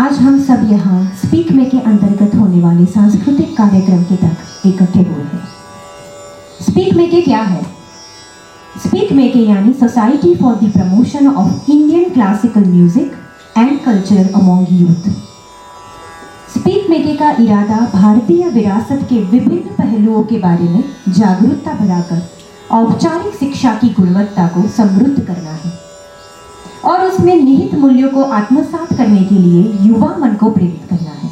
आज हम सब यहाँ स्पीक में के अंतर्गत होने वाले सांस्कृतिक कार्यक्रम के तक इकट्ठे हुए हैं। स्पीक में के क्या है? स्पीक में के यानी society for the promotion of Indian classical music and culture among youth. Speak में के का इरादा भारतीय विरासत के विभिन्न पहलुओं के बारे में जागरूकता बढ़ाकर औपचारिक शिक्षा की गुणवत्ता को समृद्ध करना है और उसमें निहित मूल्यों को आत्मसात करने के लिए युवा मन को प्रेरित करना है।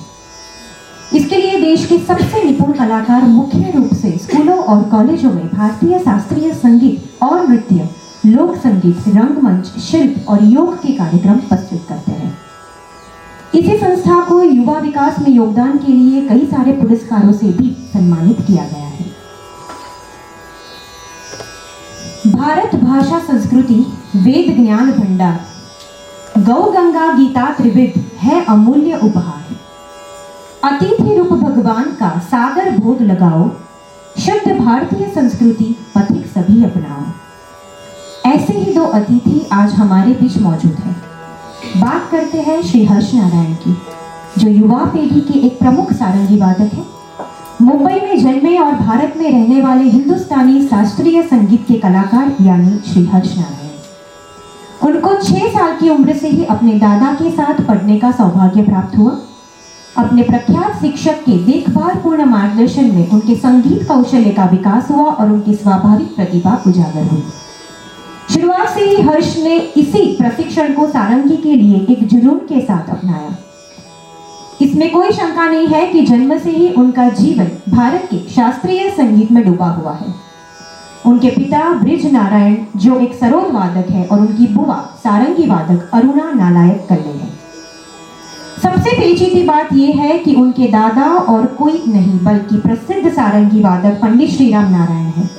इसके लिए देश के सबसे निपुण कलाकार मुख्य रूप से स्कूलों और कॉलेजों में भारतीय शास्त्रीय संगीत और नृत्य, लोक संगीत, रंगमंच, शिल्प और योग के कार्यक्रम प्रस्तुत करते हैं। इसी संस्था को युवा विकास में योगदान के लिए कई सारे पुरस्कारों से भी सम्मानित किया गया है। भारत भाषा संस्कृति वेद ज्ञान भंडार, गौ गंगा गीता त्रिविध है अमूल्य उपहार। अतिथि रूप भगवान का सागर भोग लगाओ, शुद्ध भारतीय संस्कृति पथिक सभी अपनाओ। ऐसे ही दो अतिथि आज हमारे बीच मौजूद हैं। बात करते हैं श्री हर्ष नारायण की, जो युवा पीढ़ी के एक प्रमुख सारंगी वादक हैं। मुंबई में जन्मे और भारत में रहने वाले हिंदुस्तानी शास्त्रीय संगीत के कलाकार यानी श्री हर्ष नारायण। उनको 6 साल की उम्र से ही अपने दादा के साथ पढ़ने का सौभाग्य प्राप्त हुआ। अपने प्रख्यात शिक्षक के देखभालपूर्ण मार्गदर्शन में उनके संगीत कौशल्य का विकास हुआ और उनकी स्वाभाविक प्रतिभा उजागर हुई। शुरुआत से ही हर्ष ने इसी प्रशिक्षण को सारंगी के लिए एक जुनून के साथ अपनाया। इसमें कोई शंका नहीं है कि जन्म से ही उनका जीवन भारत के शास्त्रीय संगीत में डूबा हुआ है। उनके पिता ब्रिज नारायण जो एक सरोद वादक है और उनकी बुआ सारंगी वादक अरुणा नालायक कल्ले है। सबसे पेचीदी बात यह है कि उनके दादा और कोई नहीं बल्कि प्रसिद्ध सारंगी वादक पंडित श्रीराम नारायण है,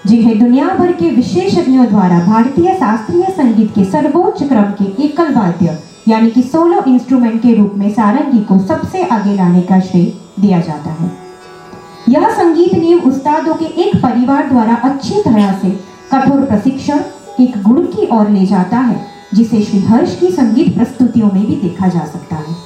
जिन्हें दुनिया भर के विशेषज्ञों द्वारा भारतीय शास्त्रीय संगीत के सर्वोच्च क्रम के एकल वाद्य यानी कि सोलो इंस्ट्रूमेंट के रूप में सारंगी को सबसे आगे लाने का श्रेय दिया जाता है। यह संगीत नींव उस्तादों के एक परिवार द्वारा अच्छी तरह से कठोर प्रशिक्षण एक गुण की ओर ले जाता है, जिसे श्री हर्ष की संगीत प्रस्तुतियों में भी देखा जा सकता है।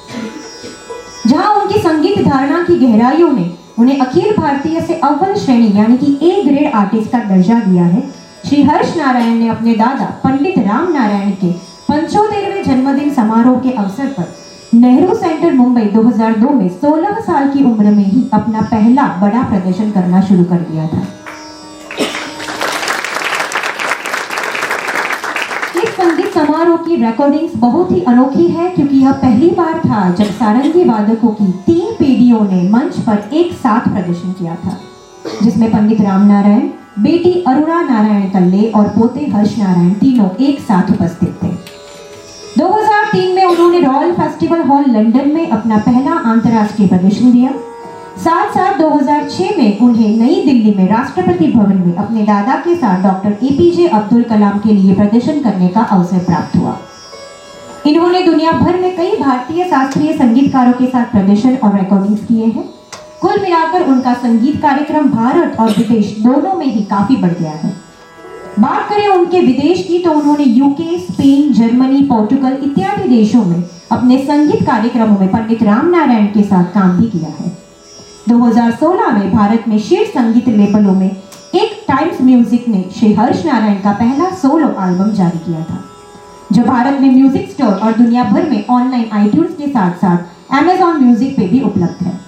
जहां उनकी संगीत धारणा की गहराइयों ने उन्हें अखिल भारतीय से अव्वल श्रेणी यानी कि ए ग्रेड आर्टिस्ट का दर्जा दिया है, श्री हर्ष नारायण ने अपने दादा पंडित राम नारायण के 75वें जन्मदिन समारोह के अवसर पर नेहरू सेंटर मुंबई 2002 में 16 साल की उम्र में ही अपना पहला बड़ा प्रदर्शन करना शुरू कर दिया था। इस संगीत समारोह की रिकॉर्डिंग्स बहुत ही अनोखी है, क्योंकि यह पहली बार था जब सारंगी वादकों की 3 पीढ़ियों ने मंच पर एक साथ प्रदर्शन किया था, जिसमें पंडित राम नारायण, बेटी अरुणा नारायण कल्ले और पोते हर्ष नारायण तीनों एक साथ उपस्थित थे। 2003 में उन्होंने रॉयल फेस्टिवल हॉल लंदन में अपना पहला अंतर्राष्ट्रीय प्रदर्शन दिया। साथ साथ 2006 में उन्हें नई दिल्ली में राष्ट्रपति भवन में अपने दादा के साथ डॉक्टर APJ अब्दुल कलाम के लिए प्रदर्शन करने का अवसर प्राप्त हुआ। इन्होंने दुनिया भर में कई भारतीय शास्त्रीय संगीतकारों के साथ प्रदर्शन और रिकॉर्डिंग्स किए हैं। कुल मिलाकर उनका संगीत कार्यक्रम भारत और विदेश दोनों में ही काफी बढ़ गया है। बात करें उनके विदेश की तो उन्होंने यूके, स्पेन, जर्मनी, पोर्टुगल इत्यादि देशों में अपने संगीत कार्यक्रमों में पंडित राम नारायण के साथ काम भी किया है। 2016 में भारत में शीर्ष संगीत लेबलों में एक टाइम्स म्यूजिक ने श्री हर्ष नारायण का पहला सोलो एल्बम जारी किया था, जो भारत में म्यूजिक स्टोर और दुनिया भर में ऑनलाइन iTunes के साथ साथ Amazon म्यूजिक पे भी उपलब्ध है।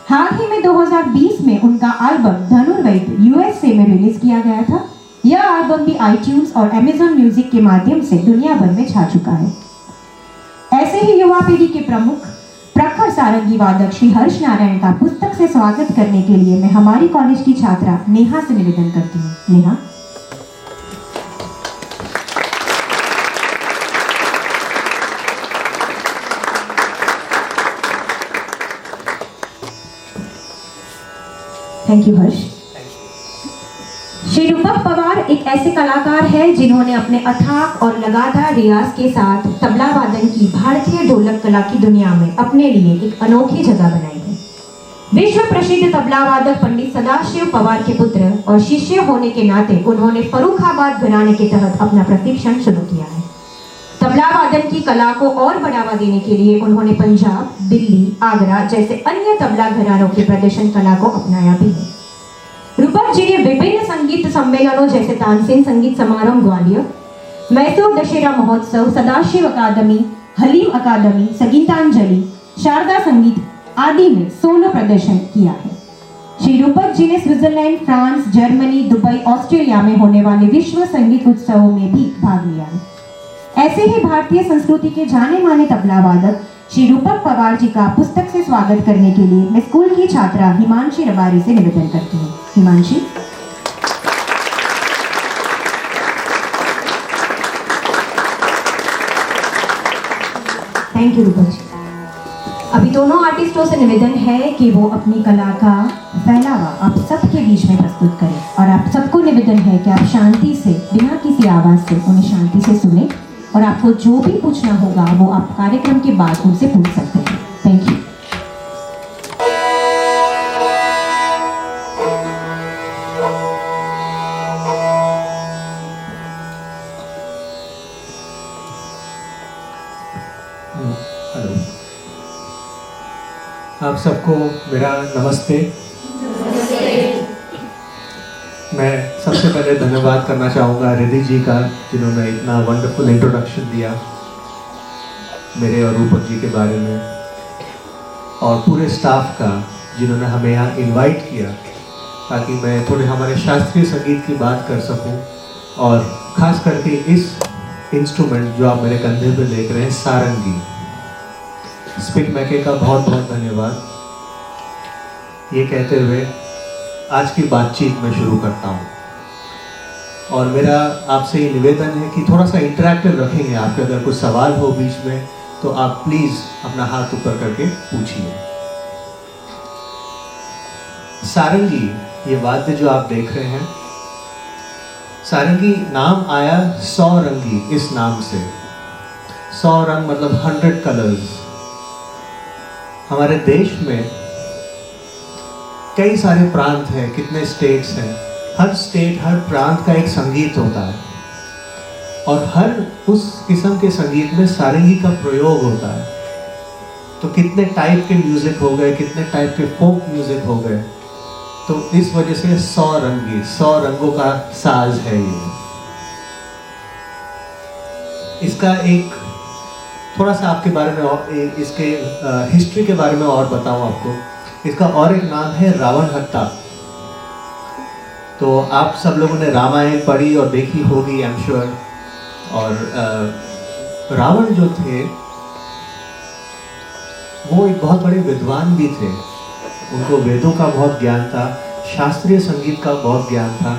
हाल ही में 2020 में उनका एल्बम धनुर्वेद USA में रिलीज किया गया था। यह एल्बम भी iTunes और Amazon म्यूजिक के माध्यम से दुनिया भर में छा चुका है। ऐसे ही युवा पीढ़ी के प्रमुख प्रखर सारंगी वादक श्री हर्ष नारायण का पुस्तक से स्वागत करने के लिए मैं हमारी कॉलेज की छात्रा नेहा से निवेदन करती हूँ। नेहा। थैंक यू हर्ष। श्री रूपक पवार एक ऐसे कलाकार हैं जिन्होंने अपने अथाक और लगातार रियाज के साथ तबला वादन की भारतीय ढोलक कला की दुनिया में अपने लिए एक अनोखी जगह बनाई है। विश्व प्रसिद्ध तबला वादक पंडित सदाशिव पवार के पुत्र और शिष्य होने के नाते उन्होंने फर्रुखाबाद घराने के तहत अपना प्रशिक्षण शुरू किया है। तबला वादन की कला को और बढ़ावा देने के लिए उन्होंने पंजाब, दिल्ली, आगरा जैसे अन्य तबला घरानों की प्रदर्शन कला को अपनाया भी है। रूपक जी ने विभिन्न संगीत सम्मेलनों जैसे तानसेन संगीत समारोह ग्वालियर, मैसूर दशहरा महोत्सव, सदाशिव अकादमी, हलीम अकादमी, संगीतांजलि, शारदा संगीत आदि में सोलो प्रदर्शन किया है। श्री रूपक जी ने Switzerland, France, Germany, Dubai, Australia में होने वाले विश्व संगीत उत्सवों में भी भाग लिया है। ऐसे ही भारतीय संस्कृति के जाने माने तबला वादक श्री रूपक पवार जी का पुस्तक से स्वागत करने के लिए मैं स्कूल की छात्रा हिमांशी रबारी से निवेदन करती हूँ। हिमांशी। Thank you Rupak ji. अभी दोनों आर्टिस्टों से निवेदन है कि वो अपनी कला का फैलावा आप सबके बीच में प्रस्तुत करें और आप सबको निवेदन है कि आप शांति से, बिना किसी आवाज़ से उन्हें शांति से सुने और आपको जो भी पूछना होगा वो आप कार्यक्रम के बाद उनसे पूछ सकते हैं। Thank you. हेलो, आप सबको मेरा नमस्ते। मैं सबसे पहले धन्यवाद करना चाहूँगा रिद्धि जी का, जिन्होंने इतना वंडरफुल इंट्रोडक्शन दिया मेरे और रूपक जी के बारे में, और पूरे स्टाफ का जिन्होंने हमें यहाँ इनवाइट किया ताकि मैं थोड़े हमारे शास्त्रीय संगीत की बात कर सकूँ, और ख़ास करके इस इंस्ट्रूमेंट जो आप मेरे कंधे पे देख रहे हैं, सारंगी। स्पिक मैके का बहुत बहुत धन्यवाद। ये कहते हुए आज की बातचीत में शुरू करता हूँ, और मेरा आपसे ये निवेदन है कि थोड़ा सा इंटरैक्टिव रखेंगे। आपके अगर कुछ सवाल हो बीच में तो आप प्लीज़ अपना हाथ ऊपर करके पूछिए। सारंगी, ये वाद्य जो आप देख रहे हैं, सारंगी नाम आया सौरंगी इस नाम से। 100 रंग मतलब 100 कलर्स। हमारे देश में कई सारे प्रांत हैं, कितने स्टेट्स हैं। हर स्टेट, हर प्रांत का एक संगीत होता है, और हर उस किस्म के संगीत में सारंगी का प्रयोग होता है। तो कितने टाइप के म्यूज़िक हो गए, कितने टाइप के फोक म्यूज़िक हो गए। तो इस वजह से 100 रंगी, 100 रंगों का साज है ये। इसका एक थोड़ा सा आपके बारे में और इसके हिस्ट्री के बारे में और बताऊं आपको। इसका और एक नाम है रावण हत्ता। तो आप सब लोगों ने रामायण पढ़ी और देखी होगी, आई एम श्योर। और रावण जो थे वो एक बहुत बड़े विद्वान भी थे। उनको वेदों का बहुत ज्ञान था, शास्त्रीय संगीत का बहुत ज्ञान था।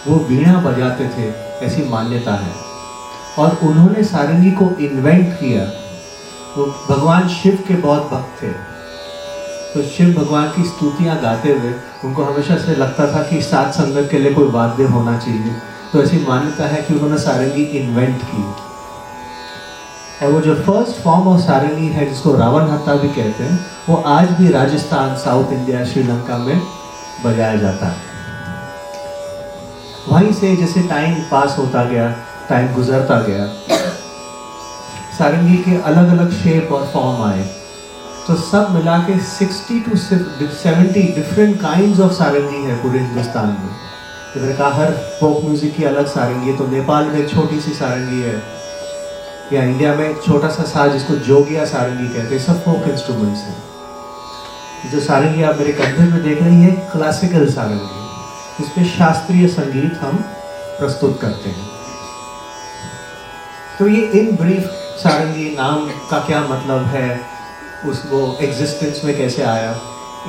वो वीणा बजाते थे, ऐसी मान्यता है। और उन्होंने सारंगी को इन्वेंट किया। वो भगवान शिव के बहुत भक्त थे, तो शिव भगवान की स्तुतियाँ गाते हुए उनको हमेशा से लगता था कि साथ संगत के लिए कोई वाद्य होना चाहिए। तो ऐसी मान्यता है कि उन्होंने सारंगी इन्वेंट की। और वो जो फर्स्ट फॉर्म ऑफ सारंगी है, जिसको रावण हत्ता भी कहते हैं, वो आज भी राजस्थान, साउथ इंडिया, श्रीलंका में बजाया जाता है। वहीं से जैसे टाइम पास होता गया, टाइम गुजरता गया, सारंगी के अलग अलग शेप और फॉर्म आए। तो सब मिला के 60 to 70 डिफरेंट काइंड्स ऑफ सारंगी है पूरे हिंदुस्तान में। तो मैंने कहा हर फोक म्यूजिक की अलग सारंगी है। तो नेपाल में एक छोटी सी सारंगी है, या इंडिया में एक छोटा सा साज जिसको जोगिया सारंगी कहते हैं। सब फोक इंस्ट्रूमेंट्स हैं। जो सारंगी आप मेरे कंधे में देख रही है, क्लासिकल सारंगी। इस पे शास्त्रीय संगीत हम प्रस्तुत करते हैं। तो ये इन ब्रीफ सारंगी नाम का क्या मतलब है, वो एग्जिस्टेंस में कैसे आया,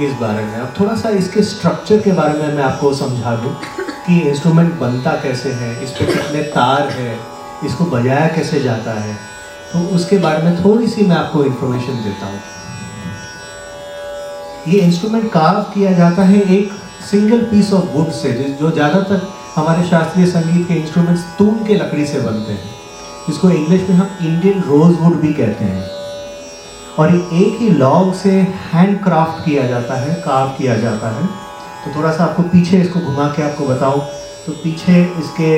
इस बारे में। अब थोड़ा सा इसके स्ट्रक्चर के बारे में मैं आपको समझा दूँ कि इंस्ट्रूमेंट बनता कैसे है, इस पे कितने तार है, इसको बजाया कैसे जाता है। तो उसके बारे में थोड़ी सी मैं आपको इन्फॉर्मेशन देता हूँ। ये इंस्ट्रूमेंट कार्व किया जाता है एक single piece of would say, जो ज़्यादातर हमारे शास्त्रीय संगीत के इंस्ट्रूमेंट्स तून के लकड़ी से बनते हैं, जिसको इंग्लिश में हम इंडियन रोजवुड भी कहते हैं। और ये एक ही लॉग से हैंड क्राफ्ट किया जाता है, कार्व किया जाता है। तो थोड़ा सा आपको पीछे इसको घुमा के आपको बताऊं, तो पीछे इसके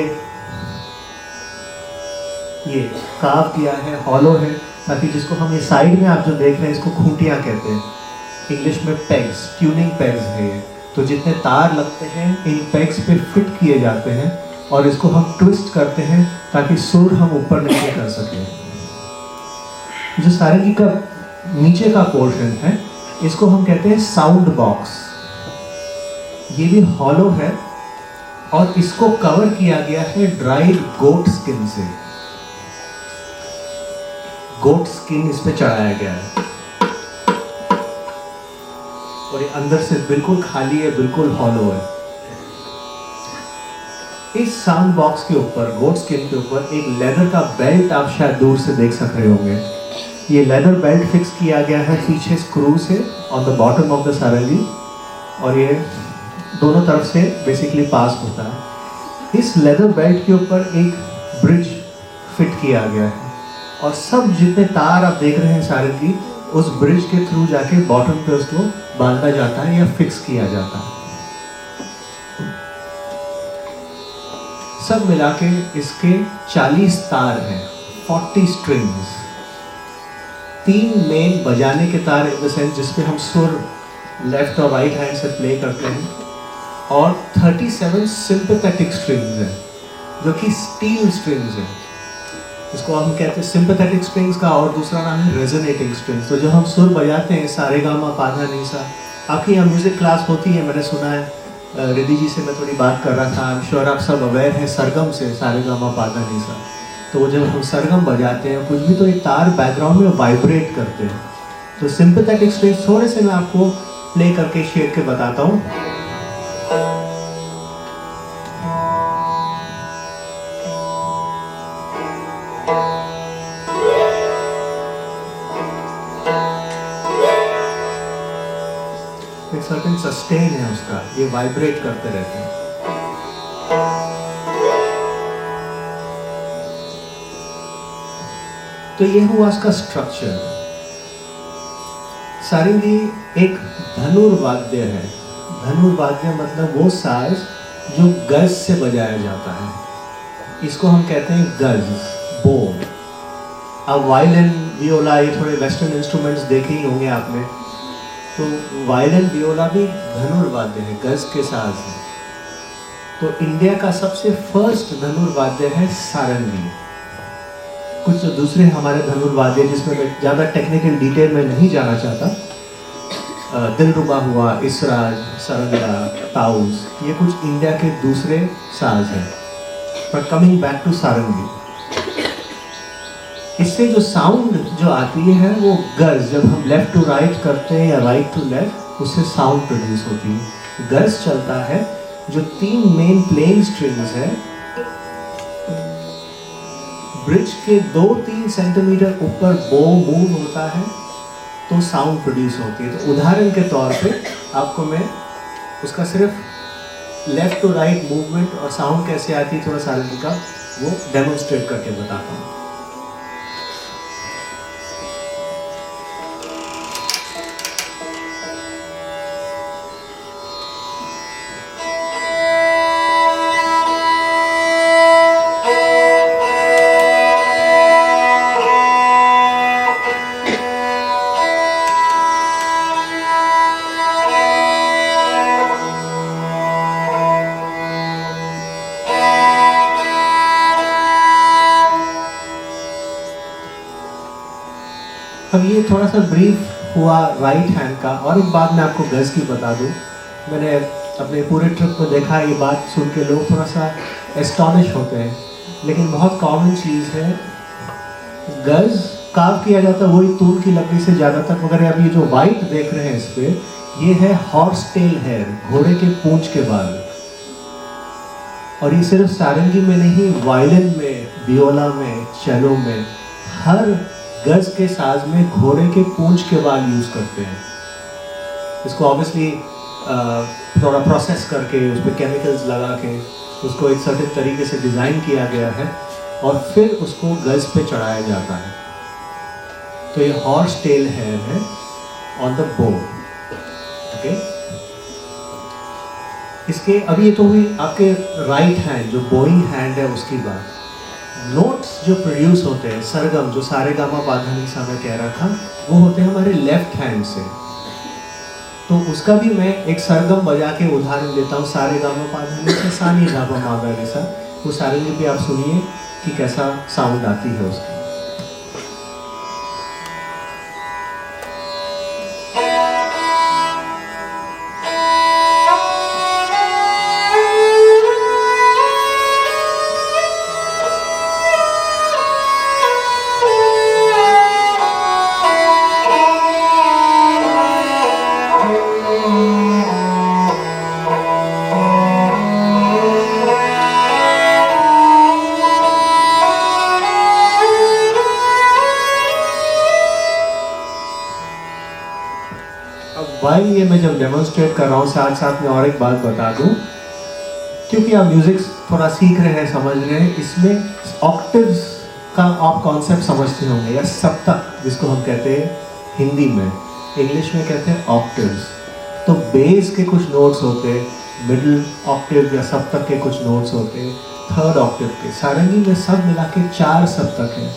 ये काव किया है, हॉलो है, ताकि जिसको हम ये साइड में आप जो देख रहे हैं इसको खूंटियाँ कहते हैं, इंग्लिश में पेग्स, ट्यूनिंग पेग्स है ये। तो जितने तार लगते हैं इन पेग्स पे फिट किए जाते हैं और इसको हम ट्विस्ट करते हैं ताकि सुर हम ऊपर नीचे कर सकें। जो सारंगी का नीचे का पोर्शन है इसको हम कहते हैं साउंड बॉक्स। ये भी हॉलो है और इसको कवर किया गया है ड्राइड गोट स्किन से। गोट स्किन इस पे चढ़ाया गया है और ये अंदर से बिल्कुल खाली है, बिल्कुल हॉलो है। इस साउंड बॉक्स के ऊपर, गोट स्किन के ऊपर एक लेदर का बेल्ट आप शायद दूर से देख सक रहे होंगे। ये लेदर बेल्ट फिक्स किया गया है पीछे स्क्रू से on the bottom of the sarangi और ये दोनों तरफ से बेसिकली पास होता है। इस लेदर बेल्ट के ऊपर एक ब्रिज फिट किया गया है और सब जितने तार आप देख रहे हैं सारंगी, उस ब्रिज के थ्रू जाके बॉटम पे उसको बांधा जाता है या फिक्स किया जाता है। सब मिला के इसके 40 तार हैं, 40 स्ट्रिंग्स। 3 मेन बजाने के तार इन द सेंस जिसपे हम सुर लेफ्ट और राइट हैंड से प्ले करते हैं और 37 सिंपैथेटिक स्ट्रिंग्स हैं जो कि स्टील स्ट्रिंग्स हैं। इसको हम कहते हैं सिंपैथेटिक स्ट्रिंग्स का और दूसरा नाम है रेजोनेटिंग स्ट्रिंग्स। तो जो हम सुर बजाते हैं सारे गा मा पा धा नी सा, आपकी यहाँ म्यूजिक क्लास होती है, मैंने सुना है। रिद्धि जी से मैं थोड़ी बात कर रहा था, आई एम श्योर आप सब अवेयर हैं सरगम से, सारे गा मा पा धा नी सा। तो जब हम सरगम बजाते हैं कुछ भी तो ये तार बैकग्राउंड में वाइब्रेट करते हैं। तो सिंपैथेटिक स्ट्रिंग्स थोड़े से मैं आपको प्ले करके शेयर के बताता हूँ। एक सर्टेन सस्टेन है उसका, ये वाइब्रेट करते रहते हैं। तो ये हुआ उसका स्ट्रक्चर। सारंगी एक धनुर्वाद्य है। धनुर्वाद्य मतलब वो साज जो गज से बजाया जाता है, इसको हम कहते हैं गज, बो। अब वायलिन, वियोला, ये थोड़े वेस्टर्न इंस्ट्रूमेंट्स देखे ही होंगे आपने। तो वायलिन, वियोला भी धनुर्वाद्य है, गज के साज है। तो इंडिया का सबसे फर्स्ट धनुर्वाद्य है सारंगी। कुछ दूसरे हमारे धनुर्वाद्य जिसमें मैं ज़्यादा टेक्निकल डिटेल में नहीं जाना चाहता, दिलरुबा हुआ, इसराज, सरंगा, ताउस, ये कुछ इंडिया के दूसरे साज हैं। बट कमिंग बैक टू सारंगी, इससे जो साउंड जो आती है वो गज, जब हम लेफ्ट टू राइट करते हैं या राइट टू लेफ्ट, उससे साउंड प्रोड्यूस होती है। गज चलता है, जो 3 मेन प्लेइंग स्ट्रिंग्स है, ब्रिज के 2-3 सेंटीमीटर ऊपर बो मूव होता है तो साउंड प्रोड्यूस होती है। तो उदाहरण के तौर पे आपको मैं उसका सिर्फ लेफ्ट टू राइट मूवमेंट और साउंड कैसे आती है थोड़ा सारंगी का वो डेमोन्स्ट्रेट करके बताता हूँ। अब ये थोड़ा सा ब्रीफ हुआ राइट हैंड का। और एक बात मैं आपको गज की बता दूं, मैंने अपने पूरे ट्रिप में देखा, ये बात सुन के लोग थोड़ा सा एस्टॉनिश होते हैं, लेकिन बहुत कॉमन चीज़ है। गज कार्व किया जाता है वही तूल की लकड़ी से ज़्यादातर, मगर अब ये जो वाइट देख रहे हैं इस पे, ये है हॉर्स टेल हेयर, घोड़े के पूंछ के बाल। और ये सिर्फ सारंगी में नहीं, वायलिन में, वियोला में, चेलो में, हर गज के साज में घोड़े के पूंछ के बाल यूज करते हैं। इसको ऑब्वियसली थोड़ा प्रोसेस करके उस पर केमिकल्स लगा के उसको एक सर्टेन तरीके से डिज़ाइन किया गया है और फिर उसको गज पे चढ़ाया जाता है। तो ये हॉर्स टेल हेयर है ऑन द बो। ओके, इसके अभी ये तो हुई आपके राइट हैंड, जो बोइंग हैंड है उसकी बात। नोट्स जो प्रोड्यूस होते हैं, सरगम जो सारे गामा पाधा निसा में कह रहा था, वो होते हैं हमारे लेफ्ट हैंड से। तो उसका भी मैं एक सरगम बजा के उदाहरण देता हूँ, सारे गामा पाधा निसा सा नी धा पा मा गा रे सा। वो सारंगी भी आप सुनिए कि कैसा साउंड आती है उसकी। भाई ये मैं जब डेमोन्स्ट्रेट कर रहा हूँ, साथ साथ में और एक बात बता दूँ, क्योंकि आप म्यूजिक थोड़ा सीख रहे हैं, समझ रहे हैं, इसमें ऑक्टेव्स का आप कॉन्सेप्ट समझते होंगे, या सप्तक जिसको हम कहते हैं हिंदी में, इंग्लिश में कहते हैं ऑक्टेव्स। तो बेस के कुछ नोट्स होते हैं, मिडिल ऑक्टेव या सप्तक के कुछ नोट्स होते हैं, थर्ड ऑक्टेव के। सारंगी में सब मिला के 4 सप्तक हैं।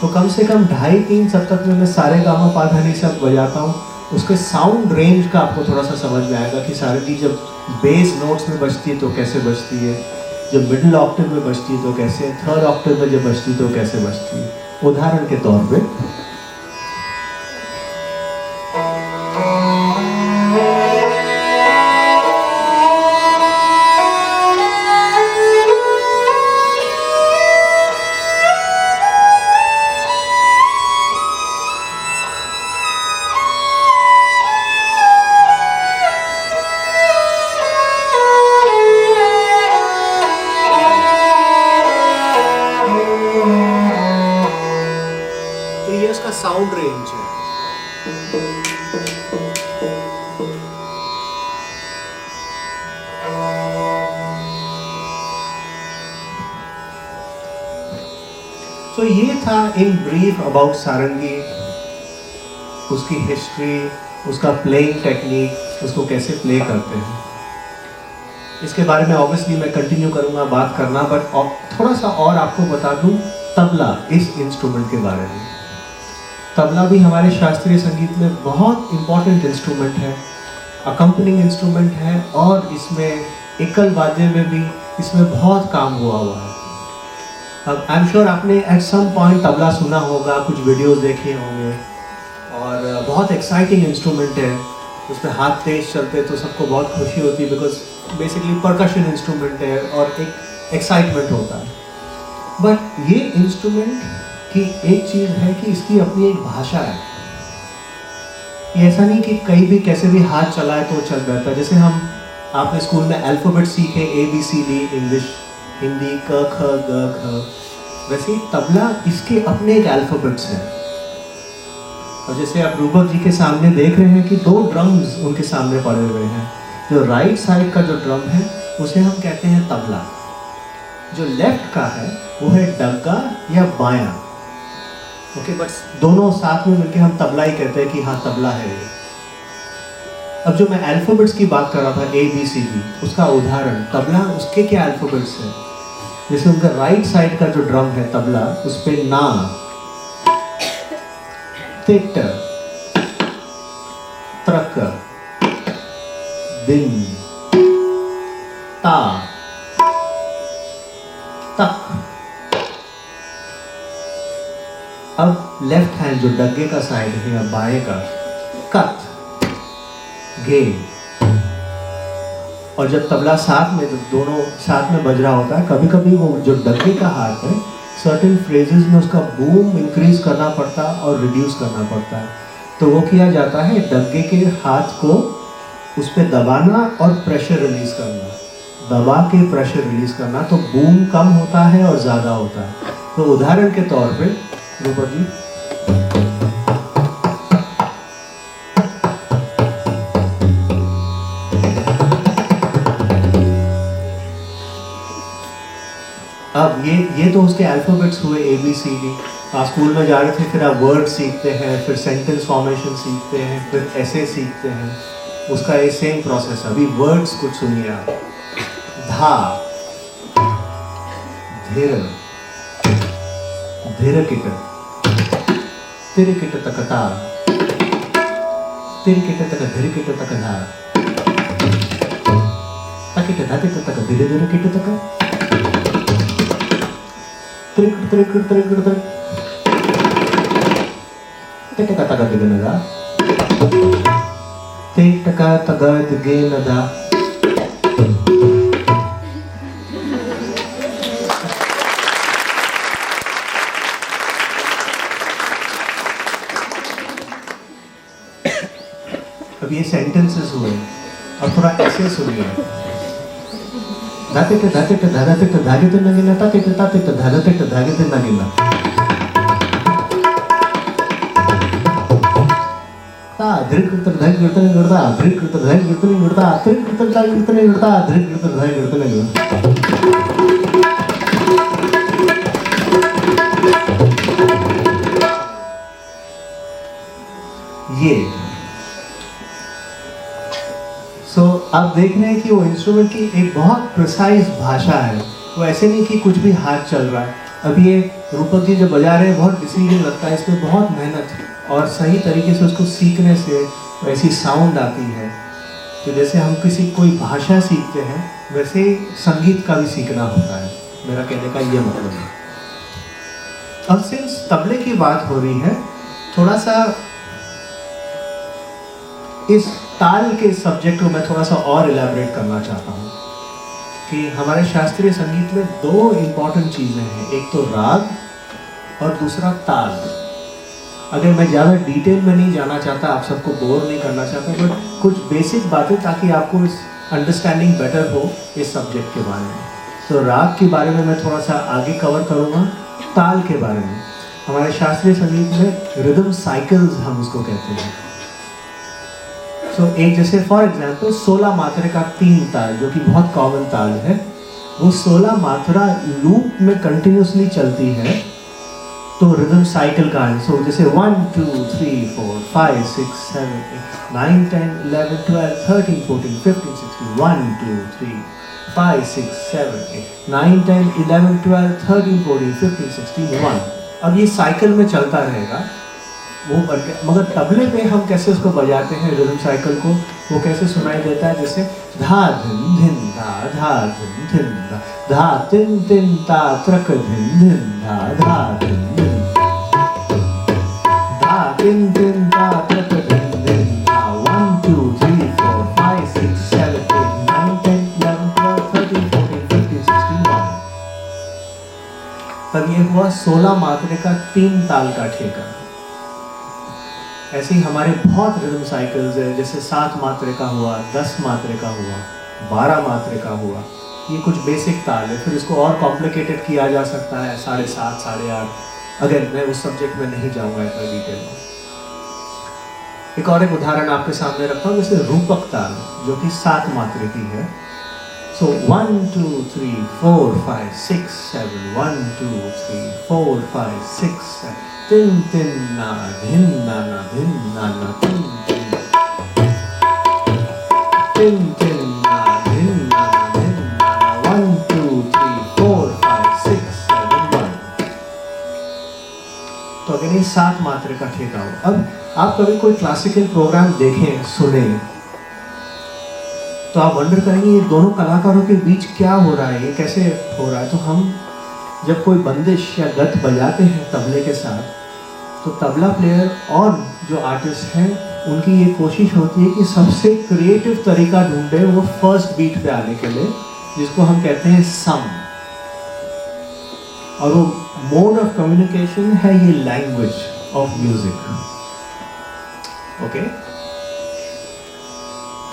तो कम से कम 2.5-3 सप्तक में मैं सारे गामा पाधा नी सब बजाता हूँ। उसके साउंड रेंज का आपको थोड़ा सा समझ में आएगा कि सारंगी जब बेस नोट्स में बजती है तो कैसे बजती है, जब मिडिल ऑक्टेव में बजती है तो कैसे, थर्ड ऑक्टेव में जब बजती है तो कैसे बजती है। उदाहरण के तौर पे साउंड रेंज है। तो ये था इन ब्रीफ अबाउट सारंगी, उसकी हिस्ट्री, उसका प्लेइंग टेक्निक, उसको कैसे प्ले करते हैं। इसके बारे में ऑब्वियसली मैं कंटिन्यू करूंगा बात करना, बट थोड़ा सा और आपको बता दूं तबला, इस इंस्ट्रूमेंट के बारे में। तबला भी हमारे शास्त्रीय संगीत में बहुत इम्पॉर्टेंट इंस्ट्रूमेंट है, अकम्पनिंग इंस्ट्रूमेंट है, और इसमें एकल वाद्य में भी इसमें बहुत काम हुआ है। अब आई एम श्योर आपने एट सम पॉइंट तबला सुना होगा, कुछ वीडियोस देखे होंगे, और बहुत एक्साइटिंग इंस्ट्रूमेंट है। उसमें हाथ तेज चलते तो सबको बहुत खुशी होती है, बिकॉज बेसिकली परकशन इंस्ट्रूमेंट है और एक एक्साइटमेंट होता है। बट ये इंस्ट्रूमेंट कि एक चीज़ है कि इसकी अपनी एक भाषा है। ये ऐसा नहीं कि कहीं भी कैसे भी हाथ चलाए तो चल जाता है। जैसे हम आपने स्कूल में अल्फ़ाबेट सीखे, ABCD इंग्लिश, हिंदी क ख ग घ, वैसे ही तबला इसके अपने एक अल्फ़ाबेट्स हैं। और जैसे आप रूपक जी के सामने देख रहे हैं कि 2 ड्रम्स उनके सामने पड़े हुए हैं। जो राइट साइड का जो ड्रम है उसे हम कहते हैं तबला, जो लेफ्ट का है वो है डग्गा या बायां। ओके, बट दोनों साथ में मिलकर हम तबला ही कहते हैं कि हाँ तबला है ये। अब जो मैं अल्फ़ाबेट्स की बात कर रहा था ABCD, उसका उदाहरण तबला, उसके क्या अल्फ़ाबेट्स हैं। जैसे उनका राइट साइड का जो ड्रम है तबला, उस पे ना, तिट, त्रक, दिन, ता, तक। अब लेफ्ट हैंड जो डग्गे का साइड है या बाएं का, कत, गे। और जब तबला साथ में, जब दोनों साथ में बज रहा होता है, कभी कभी वो जो डग्गे का हाथ है, सर्टेन फ्रेजेस में उसका बूम इंक्रीज करना पड़ता है और रिड्यूस करना पड़ता है। तो वो किया जाता है डग्गे के हाथ को उस पर दबाना और प्रेशर रिलीज करना, दबा के प्रेशर रिलीज करना, तो बूम कम होता है और ज़्यादा होता है। तो उदाहरण के तौर पे रूपक जी, अब ये तो उसके अल्फ़ाबेट्स हुए ABCD। आप स्कूल में जा रहे थे, फिर आप वर्ड सीखते हैं, फिर सेंटेंस फॉर्मेशन सीखते हैं, फिर ऐसे सीखते हैं, उसका ये सेम प्रोसेस है। अभी वर्ड्स कुछ सुनिए आप। धा, धीर, धीर किट तिर किट तक ता तिर किट तक धीर किट तक धा तकिट धाकिट तक धीरे धीरे किट तक त्रिकट त्रिकट त्रिकट त्रिकट तक तक दिगनदा त्रिकट तक दिगनदा अब ये सेंटेंसेस हुए और थोड़ा ऐसे सुनिए धातिट धातिट धातिट धागित नगिना तातिट तातिट धातिट धागित नगिना ता धृकृत धाग गिरतने गिरता धृकृत धाग गिरतने गिरता धृकृत धाग गिरतने गिरता धृकृत धाग गिरतने गिरता ये आप देख रहे हैं कि वो इंस्ट्रूमेंट की एक बहुत प्रिसाइज भाषा है। वो ऐसे नहीं कि कुछ भी हाथ चल रहा है। अब ये रूपक जी जो बजा रहे हैं बहुत डिसिप्लिन लगता है, इसमें बहुत मेहनत और सही तरीके से उसको सीखने से वैसी साउंड आती है। तो जैसे हम किसी कोई भाषा सीखते हैं वैसे संगीत का भी सीखना होता है, मेरा कहने का ये मतलब है। अब सिंस तबले की बात हो रही है, थोड़ा सा इस ताल के सब्जेक्ट को मैं थोड़ा सा और इलैबोरेट करना चाहता हूँ कि हमारे शास्त्रीय संगीत में दो इम्पॉर्टेंट चीज़ें हैं, एक तो राग और दूसरा ताल। अगर मैं ज़्यादा डिटेल में नहीं जाना चाहता, आप सबको बोर नहीं करना चाहता, बट कुछ बेसिक बातें ताकि आपको इस अंडरस्टैंडिंग बेटर हो इस सब्जेक्ट के बारे में। तो राग के बारे में मैं थोड़ा सा आगे कवर करूँगा, ताल के बारे में। हमारे शास्त्रीय संगीत में रिदम साइकिल्स हम उसको कहते हैं। एक जैसे फॉर एग्जाम्पल 16 मात्रा का 3 ताल जो कि बहुत कॉमन ताल है, वो 16 मात्रा लूप में कंटिन्यूसली चलती है, तो रिदम साइकिल का है। जैसे 1 2 3 4 5 6 7 8 9 10 11 12 13 14 15 16 1 2 3 5 6 7 8 9 10 11 12 13 14 15 16 1। अब ये साइकिल में चलता रहेगा वो बन के, मगर तबले पे हम कैसे उसको बजाते हैं रिदम साइकिल को, वो कैसे सुनाई देता है, जैसे धा धिन धिन धा धिन धा धा तिन तिन ता त्रक धिन धिन धा धिन धिन धा तिन तिन ता त्रक धिन धिन धा 1 2 3 4 5 6 7 8 9 10 11 12 13 14 15 16 1। तब ये हुआ 16 मात्रा का 3 ताल का ठेका। ऐसे ही हमारे बहुत रिदम साइकिल्स है, जैसे 7 मात्रे का हुआ, 10 मात्रे का हुआ, 12 मात्रे का हुआ। ये कुछ बेसिक ताल है, फिर इसको और कॉम्प्लिकेटेड किया जा सकता है 7.5 8.5। अगर मैं उस सब्जेक्ट में नहीं जाऊंगा इतना डिटेल में। एक और एक उदाहरण आपके सामने रखता हूँ, जैसे रूपक ताल जो कि 7 मात्रे की है। 1 2 3 4 5 6 7 1 2 3 4 5 6 7 तिन तिन ना धिन ना धिन ना तिन तिन तिन तिन ना धिन ना 1 2 3 4 5 6 7 1। तो अगर ये 7 मात्रा का ठेका हो। अब आप कभी कोई क्लासिकल प्रोग्राम देखें, सुने, तो आप वंडर करेंगे ये दोनों कलाकारों के बीच क्या हो रहा है, ये कैसे हो रहा है। तो हम जब कोई बंदिश या गत बजाते हैं तबले के साथ, तो तबला प्लेयर और जो आर्टिस्ट हैं उनकी ये कोशिश होती है कि सबसे क्रिएटिव तरीका ढूंढे वो फर्स्ट बीट पे आने के लिए, जिसको हम कहते हैं सम। और वो मोड ऑफ कम्युनिकेशन है ये लैंग्वेज ऑफ म्यूजिक। ओके,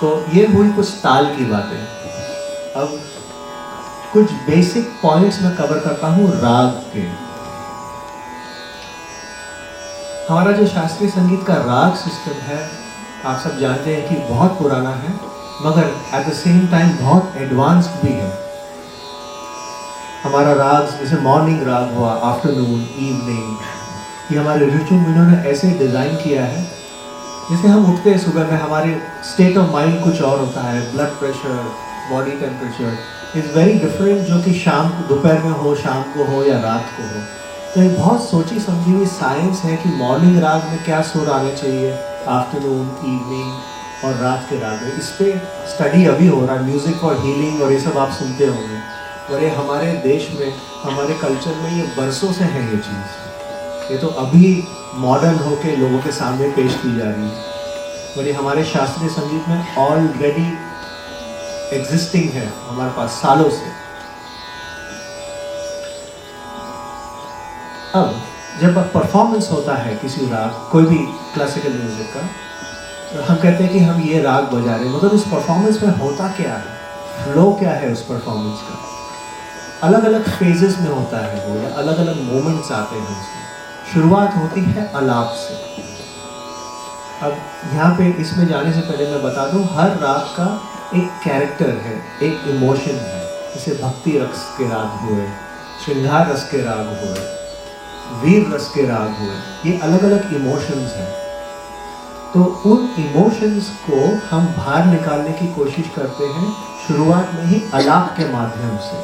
तो ये हुई कुछ ताल की बातें। अब कुछ बेसिक पॉइंट्स मैं कवर करता हूँ राग के। हमारा जो शास्त्रीय संगीत का राग सिस्टम है, आप सब जानते हैं कि बहुत पुराना है, मगर एट द सेम टाइम बहुत एडवांस्ड भी है। हमारा राग जैसे मॉर्निंग राग हुआ, आफ्टरनून, इवनिंग, ये हमारे ऋषि मुनियों ने ऐसे डिज़ाइन किया है जैसे हम उठते हैं सुबह में, हमारे स्टेट ऑफ माइंड कुछ और होता है, blood pressure, body temperature is very different, जो कि शाम को दोपहर में हो, शाम को हो या रात को हो। तो ये बहुत सोची समझी हुई साइंस है कि मॉर्निंग राग में क्या सुर आने चाहिए, आफ्टरनून, इवनिंग और रात के राग में। इस पे स्टडी अभी हो रहा है, म्यूज़िक फॉर हीलिंग और ये सब आप सुनते होंगे। और ये हमारे देश में, हमारे कल्चर में ये बरसों से है ये चीज़। ये तो अभी मॉडर्न होके लोगों के सामने पेश की जा रही है, और ये हमारे शास्त्रीय संगीत में ऑलरेडी एग्जिस्टिंग है हमारे पास सालों से। अब जब परफॉर्मेंस होता है किसी राग, कोई भी क्लासिकल म्यूजिक का, तो हम कहते हैं कि हम ये राग बजा रहे हैं, मतलब उस परफॉर्मेंस में होता क्या है, फ्लो क्या है उस परफॉर्मेंस का, अलग अलग फेजेस में होता है वो, या अलग अलग मोमेंट्स आते हैं उसमें। शुरुआत होती है अलाप से। अब यहाँ पे इसमें जाने से पहले मैं बता दूँ, हर राग का एक कैरेक्टर है, एक इमोशन है। जैसे भक्ति रस के राग हुए, श्रृंगार रस के राग हुए, वीर रस के राग हुए, ये अलग अलग इमोशंस हैं। तो उन इमोशंस को हम बाहर निकालने की कोशिश करते हैं शुरुआत में ही अलाप के माध्यम से।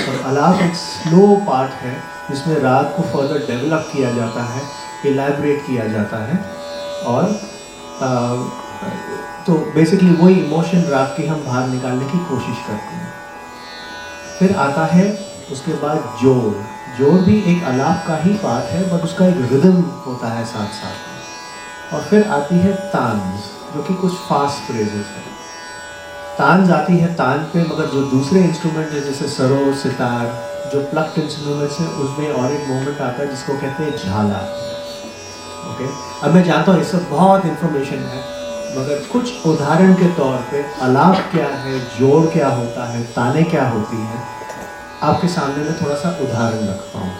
और अलाप एक स्लो पार्ट है जिसमें राग को फर्दर डेवलप किया जाता है, इलैबोरेट किया जाता है, और तो बेसिकली वही इमोशन राग की हम बाहर निकालने की कोशिश करते हैं। फिर आता है उसके बाद जोड़। जोड़ भी एक अलाप का ही पार्ट है, बट उसका एक रिदम होता है साथ साथ में। और फिर आती है तान्स, जो कि कुछ फास्ट फ्रेजेस है। तान्स आती है तान पे, मगर जो दूसरे इंस्ट्रूमेंट है जैसे सरो, सितार, जो प्लक्ड इंस्ट्रूमेंट्स हैं, उसमें और एक मोमेंट आता है जिसको कहते हैं झाला। ओके, अब मैं जानता हूँ ये सब बहुत इंफॉर्मेशन है, मगर कुछ उदाहरण के तौर पे अलाप क्या है, जोड़ क्या होता है, ताने क्या होती हैं, आपके सामने में थोड़ा सा उदाहरण रखता हूँ।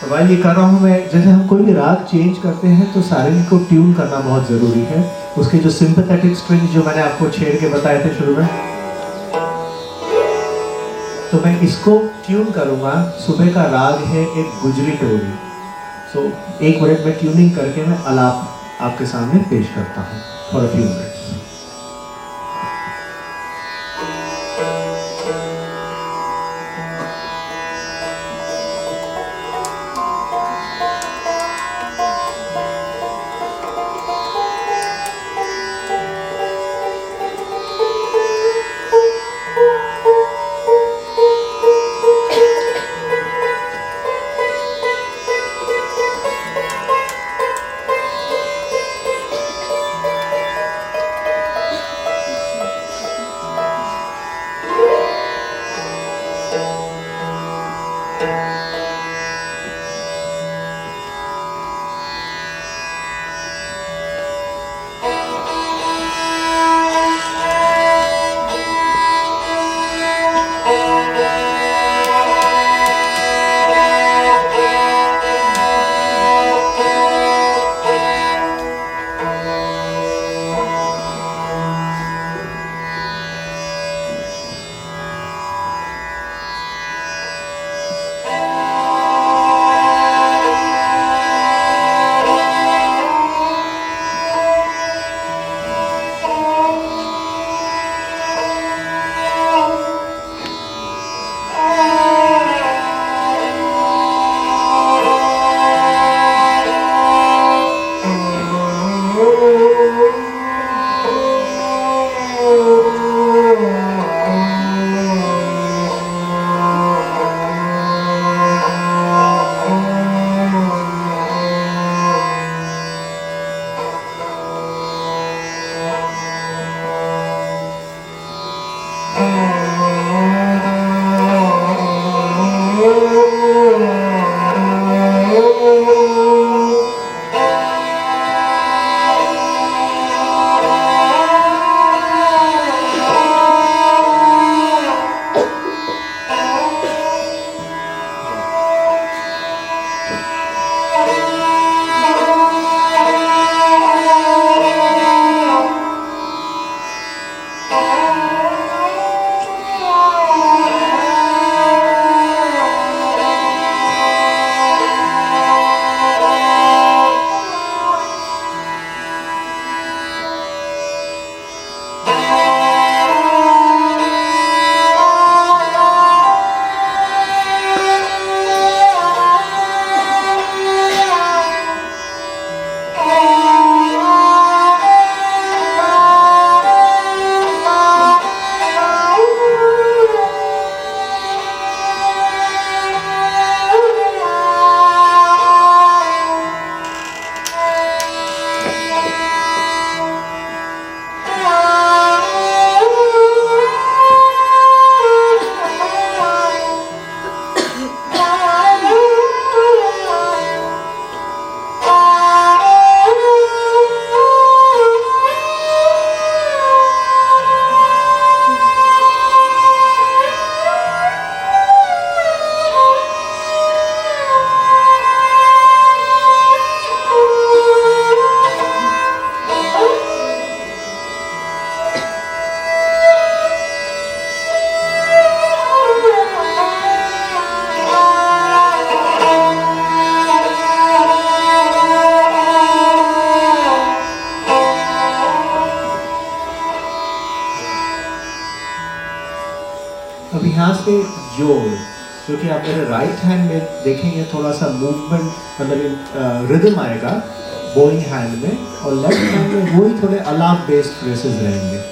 और भाई ये कर रहा हूँ मैं, जैसे हम कोई भी राग चेंज करते हैं तो सारंगी को ट्यून करना बहुत ज़रूरी है। उसके जो सिंपैथेटिक स्ट्रिंग्स जो मैंने आपको छेड़ के बताए थे शुरू में, तो मैं इसको ट्यून करूँगा। सुबह का राग है एक गुजरी टोरी। सो 1 मिनट में ट्यूनिंग करके मैं अलाप आपके सामने पेश करता हूँ फॉर अ फ्यू मिनट्स। जोड़, जो कि आप मेरे राइट हैंड में देखेंगे थोड़ा सा मूवमेंट, मतलब रिदम आएगा बोइंग हैंड में, और लेफ्ट हैंड में वही थोड़े अलाप बेस्ड फ्रेसेस रहेंगे।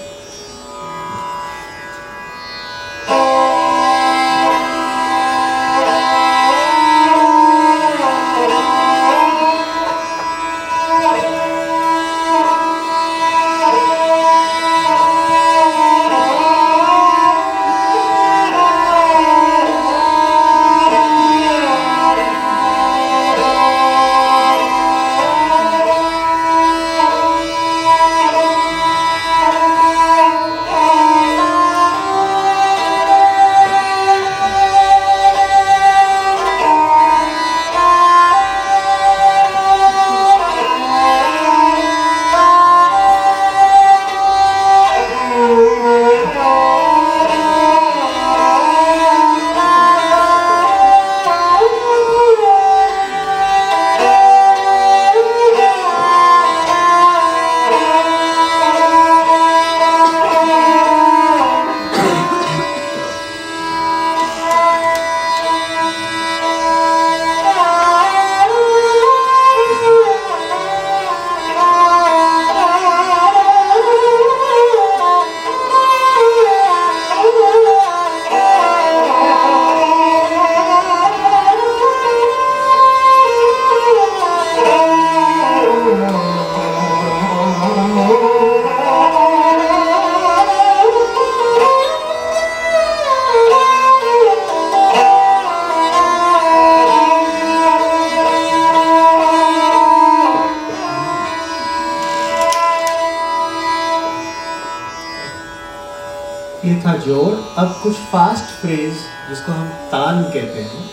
ये था जोड़। अब कुछ फास्ट फ्रेज जिसको हम तान कहते हैं,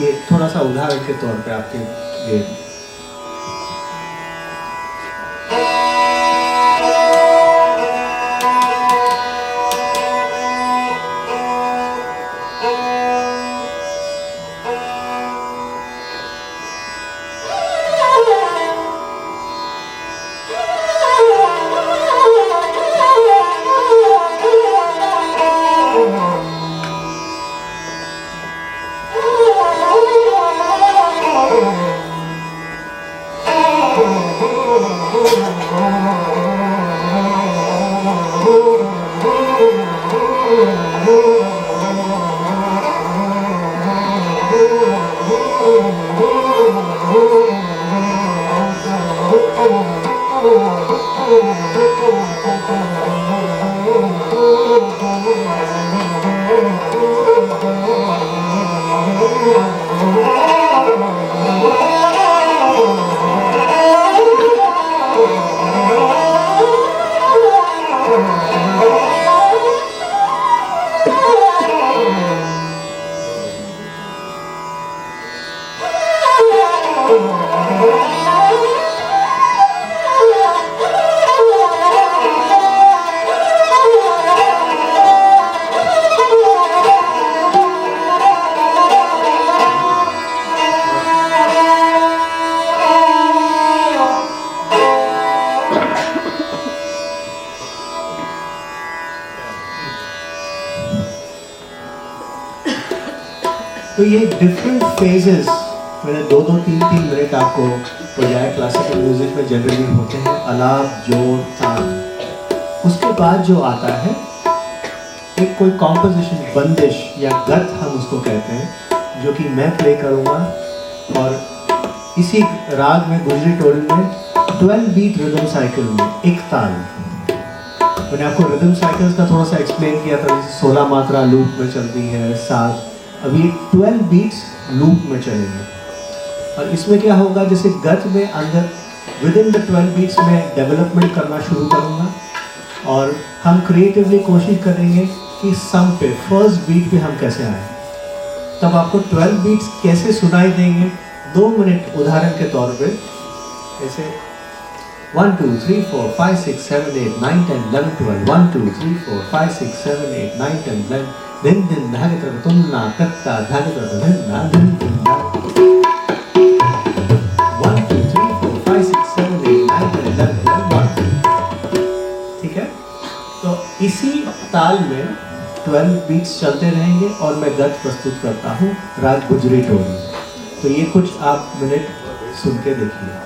ये थोड़ा सा उदाहरण के तौर पे आपके लिए। तो ये डिफरेंट फेजेस मैंने 2-3 मिनट आपको बजाय क्लासिकल म्यूजिक में जनरली होते हैं, अलाप, जोड़, तान। उसके बाद जो आता है एक कोई कॉम्पोजिशन, बंदिश या गत हम उसको कहते हैं, जो कि मैं प्ले करूँगा। और इसी राग में, गुजरी टोन में 12 बीट रिदम साइकिल में एक ताल। मैंने आपको रिदम साइकिल्स का थोड़ा सा एक्सप्लेन किया था, 16 मात्रा लूप में चलती है, 7। अभी 12 बीट्स लूप में चलेंगे। और इसमें क्या होगा, जैसे गत में अंदर विद इन द 12 बीट्स में डेवलपमेंट करना शुरू करूँगा, और हम क्रिएटिवली कोशिश करेंगे कि सम पे, फर्स्ट बीट पे हम कैसे आए। तब आपको 12 बीट्स कैसे सुनाई देंगे, 2 मिनट उदाहरण के तौर पे, ऐसे 1 2 3 4 5 6 7 8 9 10 11 12 1 2 3 4 5 6 7 8 9 10 11 दिन दिन धागेतर तुमना कत्ता धागेतर धन्ना दिन दिन 1 2 3 4 5 6 7 8 9 10 11 12 1। ठीक है, तो इसी ताल में 12 बीट्स चलते रहेंगे और मैं गत प्रस्तुत करता हूँ राग गुजरी टोली। तो ये कुछ आप मिनट सुन के देखिए।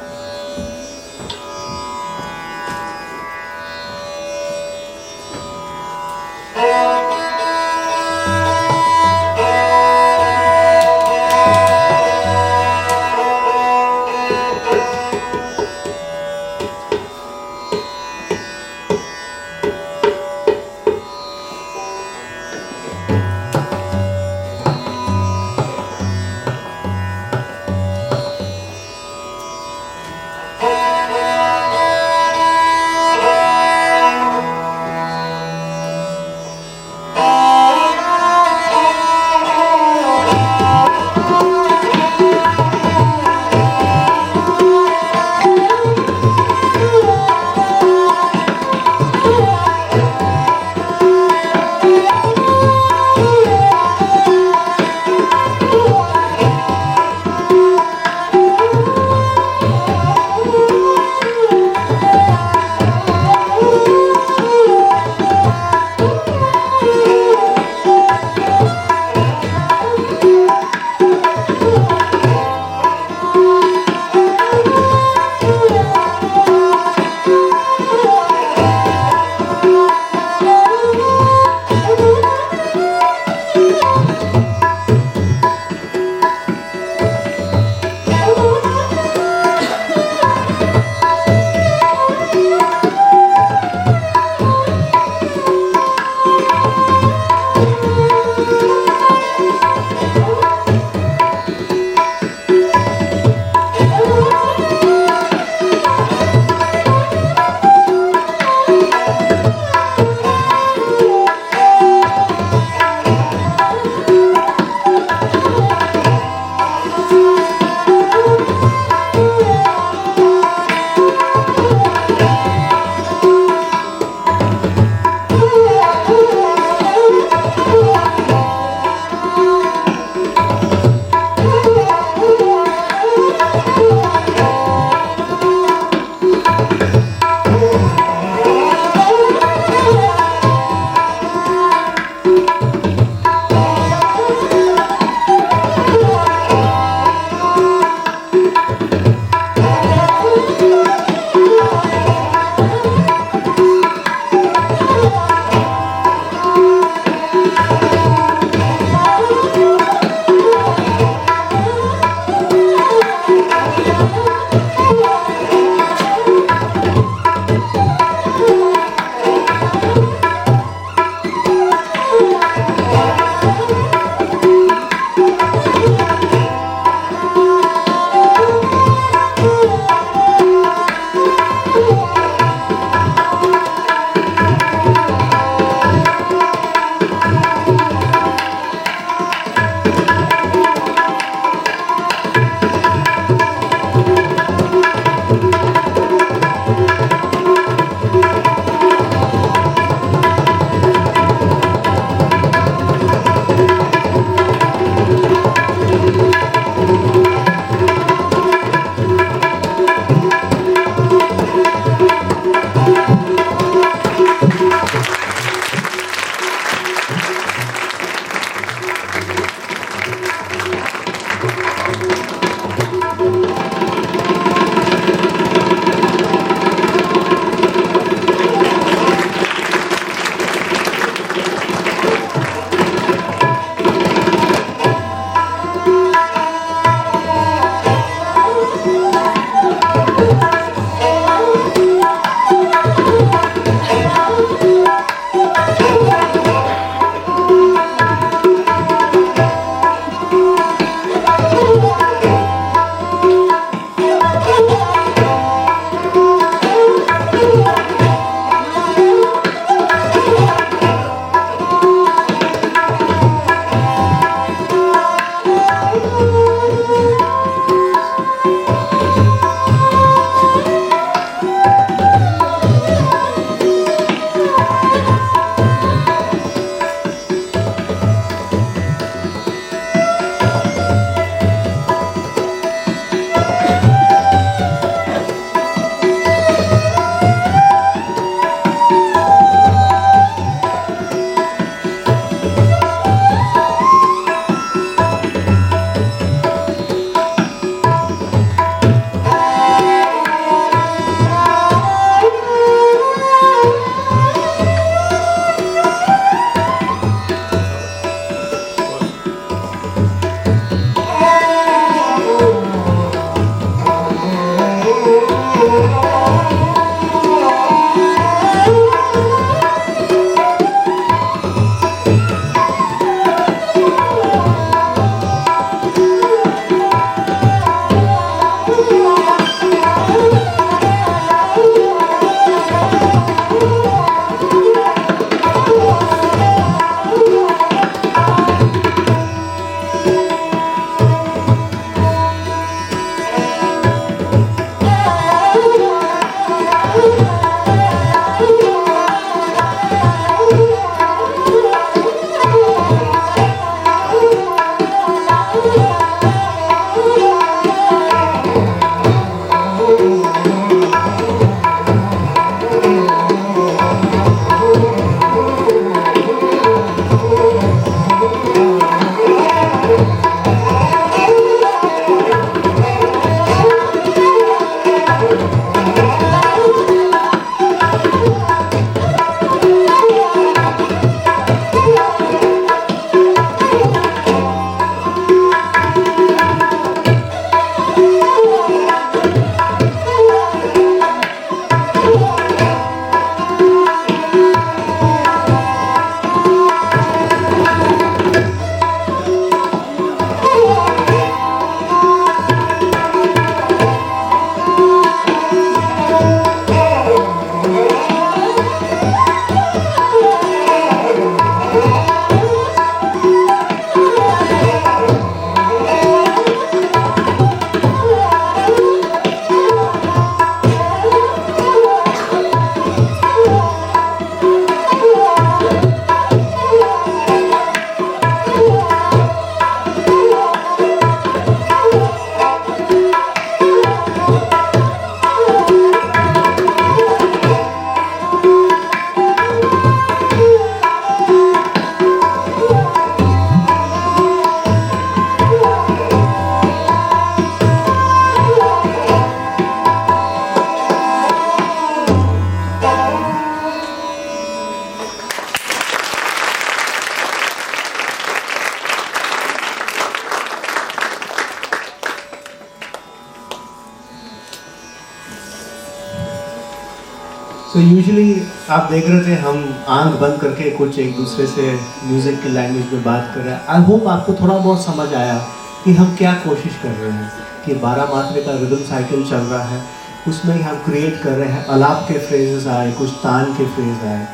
सो यूजुअली आप देख रहे थे हम आंख बंद करके कुछ एक दूसरे से म्यूज़िक की लैंग्वेज में बात कर रहे हैं। आई होप आपको थोड़ा बहुत समझ आया कि हम क्या कोशिश कर रहे हैं, कि 12 मात्रे का रिदम साइकिल चल रहा है, उसमें ही हम क्रिएट कर रहे हैं, अलाप के फ्रेजेस आए, कुछ तान के फ्रेज आए,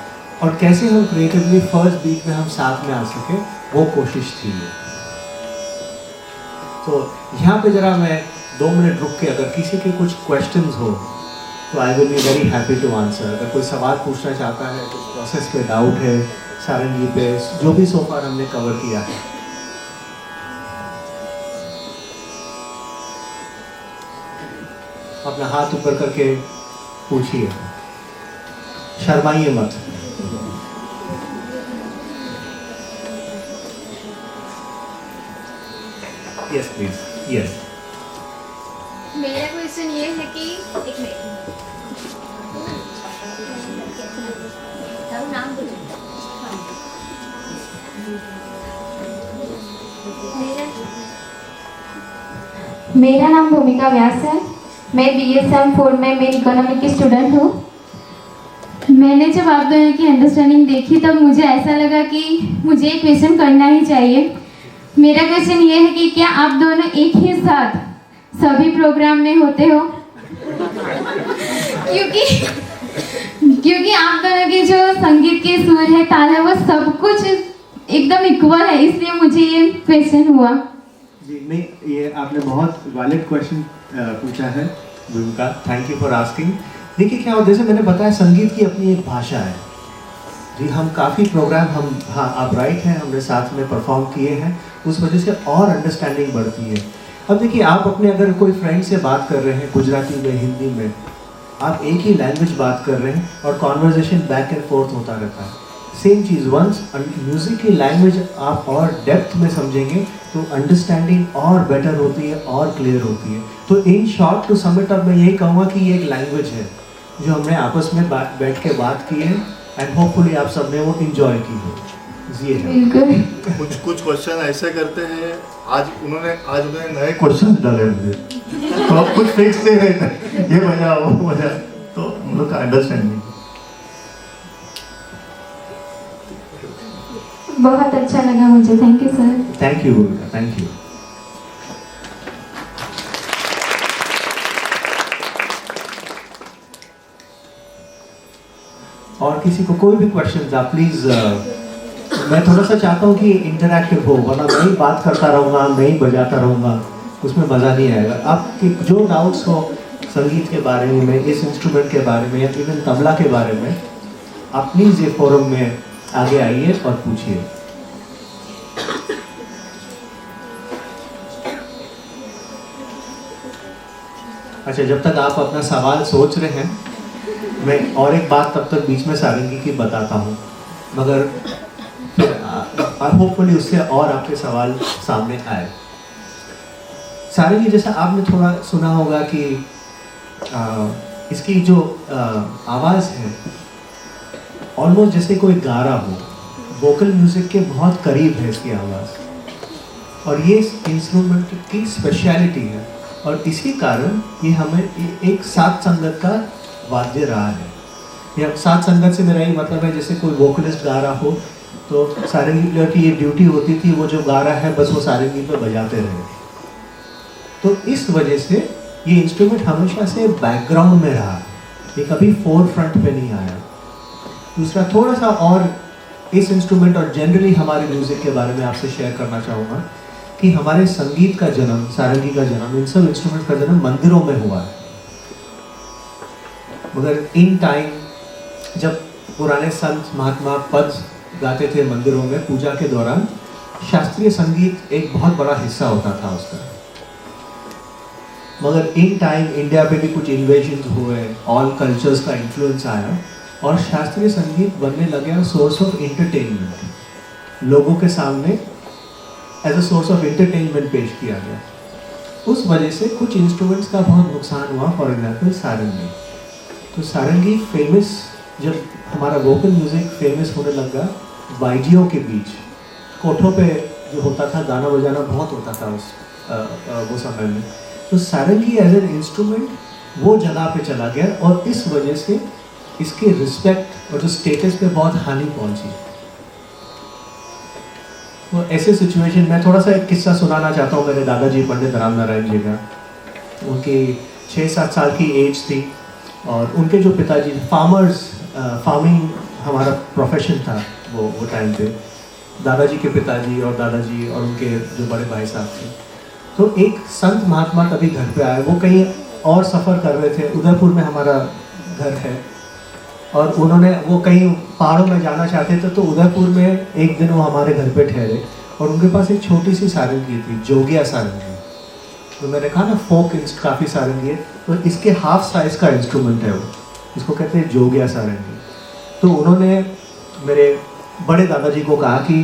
और कैसे हम क्रिएटिवली फर्स्ट बीट में हम साथ में आ सके, वो कोशिश थी। तो यहाँ पे जरा मैं 2 मिनट रुक के, अगर किसी के कुछ क्वेश्चंस हो तो I will be very happy to answer. अगर कोई सवाल पूछना चाहता है, कुछ प्रोसेस पे डाउट है, सारंगी पे, जो भी सो फार हमने कवर किया है। अपना हाथ ऊपर करके पूछिए, शर्माइए मत। Yes please. यस, मेरा क्वेश्चन ये है कि एक मिनट नाम बोलो। मेरा नाम भूमिका व्यास है। मैं BSM 4 में मेन इकोनॉमिक की स्टूडेंट हूँ। मैंने जब आप दोनों की अंडरस्टैंडिंग देखी तब मुझे ऐसा लगा कि मुझे एक क्वेश्चन करना ही चाहिए। मेरा क्वेश्चन ये है कि क्या आप दोनों एक ही साथ सभी प्रोग्राम में होते हो? क्योंकि आप दोनों के जो संगीत के सुर है, ताल है, वो सब कुछ एकदम इक्वल है, इसलिए मुझे ये क्वेश्चन हुआ। जी नहीं, ये आपने बहुत वैलिड क्वेश्चन पूछा है भूमिका, थैंक यू फॉर आस्किंग। देखिए क्या हो, जैसे मैंने बताया, संगीत की अपनी एक भाषा है जी। हम काफ़ी प्रोग्राम हम, हाँ आप राइट हैं, हमने साथ में परफॉर्म किए हैं, उस वजह से और अंडरस्टैंडिंग बढ़ती है। अब देखिए, आप अपने अगर कोई फ्रेंड से बात कर रहे हैं गुजराती में, हिंदी में, आप एक ही लैंग्वेज बात कर रहे हैं और कॉन्वर्जेशन बैक एंड फोर्थ होता रहता है। सेम चीज़, वंस म्यूज़िक की लैंग्वेज आप और डेप्थ में समझेंगे तो अंडरस्टैंडिंग और बेटर होती है और क्लियर होती है। तो in short to sum it up मैं यही कहूँगा कि ये एक लैंग्वेज है जो हमने आपस में बैठ के बात की है, एंड होपफुली आप सबने वो इंजॉय की हो। ये है। कुछ क्वेश्चन ऐसे करते हैं, आज उन्होंने नए क्वेश्चन डाले मुझे, तो अब कुछ फिक्स नहीं रहता, ये बजा वो बजा, तो हम लोग का अंडरस्टैंडिंग। बहुत अच्छा लगा मुझे, thank you sir. Thank you भूमिका, थैंक यू। और किसी को कोई भी क्वेश्चन आप प्लीज, मैं थोड़ा सा चाहता हूँ कि इंटरैक्टिव हो, वरना मैं ही बात करता रहूँगा, मैं ही बजाता रहूँगा, उसमें मज़ा नहीं आएगा। आपके जो डाउट्स हो संगीत के बारे में, इस इंस्ट्रूमेंट के बारे में, या इवन तबला के बारे में, आप प्लीज़ ये फोरम में आगे आइए और पूछिए। अच्छा, जब तक आप अपना सवाल सोच रहे हैं, मैं और एक बात तब तक बीच में सारंगी की बताता हूँ, मगर फिर होपफुली उससे और आपके सवाल सामने आए। सारंगी, जैसा आपने थोड़ा सुना होगा कि इसकी जो आवाज़ है ऑलमोस्ट जैसे कोई गा रहा हो, वोकल म्यूज़िक के बहुत करीब है इसकी आवाज़, और ये इंस्ट्रूमेंट की स्पेशलिटी है, और इसी कारण ये हमें एक साथ संगत का वाद्य रहा है। या साथ संगत से मेरा ये मतलब है, जैसे कोई वोकलिस्ट गा रहा हो तो सारंगी प्लेयर की ये ड्यूटी होती थी, वो जो गा रहा है बस वो सारंगी पे बजाते रहे। तो इस वजह से ये इंस्ट्रूमेंट हमेशा से बैकग्राउंड में रहा, ये कभी फोर फ्रंट पे नहीं आया। दूसरा, थोड़ा सा और इस इंस्ट्रूमेंट और जनरली हमारे म्यूज़िक के बारे में आपसे शेयर करना चाहूँगा कि हमारे संगीत का जन्म, सारंगी का जन्म, इन सब इंस्ट्रूमेंट का जन्म मंदिरों में हुआ है। मगर इन टाइम जब पुराने संत महात्मा पद गाते थे मंदिरों में पूजा के दौरान, शास्त्रीय संगीत एक बहुत बड़ा हिस्सा होता था उसका। मगर इन टाइम इंडिया पे भी कुछ इन्वेजन हुए, ऑल कल्चर्स का इन्फ्लुएंस आया और शास्त्रीय संगीत बनने लगे सोर्स ऑफ एंटरटेनमेंट, लोगों के सामने as a source of entertainment पेश किया गया। उस वजह से कुछ इंस्ट्रूमेंट्स का बहुत नुकसान हुआ, फॉर एग्जाम्पल सारंगी। तो सारंगी फेमस, जब हमारा वोकल म्यूज़िक फेमस होने लगा वाइजियों के बीच, कोठों पे जो होता था गाना बजाना बहुत होता था उस वो समय में, तो सारंगी एज एन इंस्ट्रूमेंट वो जगह पे चला गया और इस वजह से इसके रिस्पेक्ट और जो स्टेटस पे बहुत हानि पहुंची। तो ऐसे सिचुएशन में थोड़ा सा एक किस्सा सुनाना चाहता हूँ मेरे दादाजी पंडित राम नारायण जी का। उनकी 6-7 साल की एज थी और उनके जो पिताजी फार्मर्स, फार्मिंग हमारा प्रोफेशन था वो टाइम पे। दादाजी के पिताजी और दादाजी और उनके जो बड़े भाई साहब थे, तो एक संत महात्मा कभी घर पे आए। वो कहीं और सफ़र कर रहे थे, उदयपुर में हमारा घर है, और वो कहीं पहाड़ों में जाना चाहते थे। तो उदयपुर में एक दिन वो हमारे घर पे ठहरे और उनके पास एक छोटी सी सारंगी थी, जोगिया सारंगी। तो मैंने कहा ना फोक काफ़ी सारंगी है, तो इसके हाफ साइज का इंस्ट्रूमेंट है वो, इसको कहते हैं जोगिया सारंगी। तो उन्होंने मेरे बड़े दादाजी को कहा कि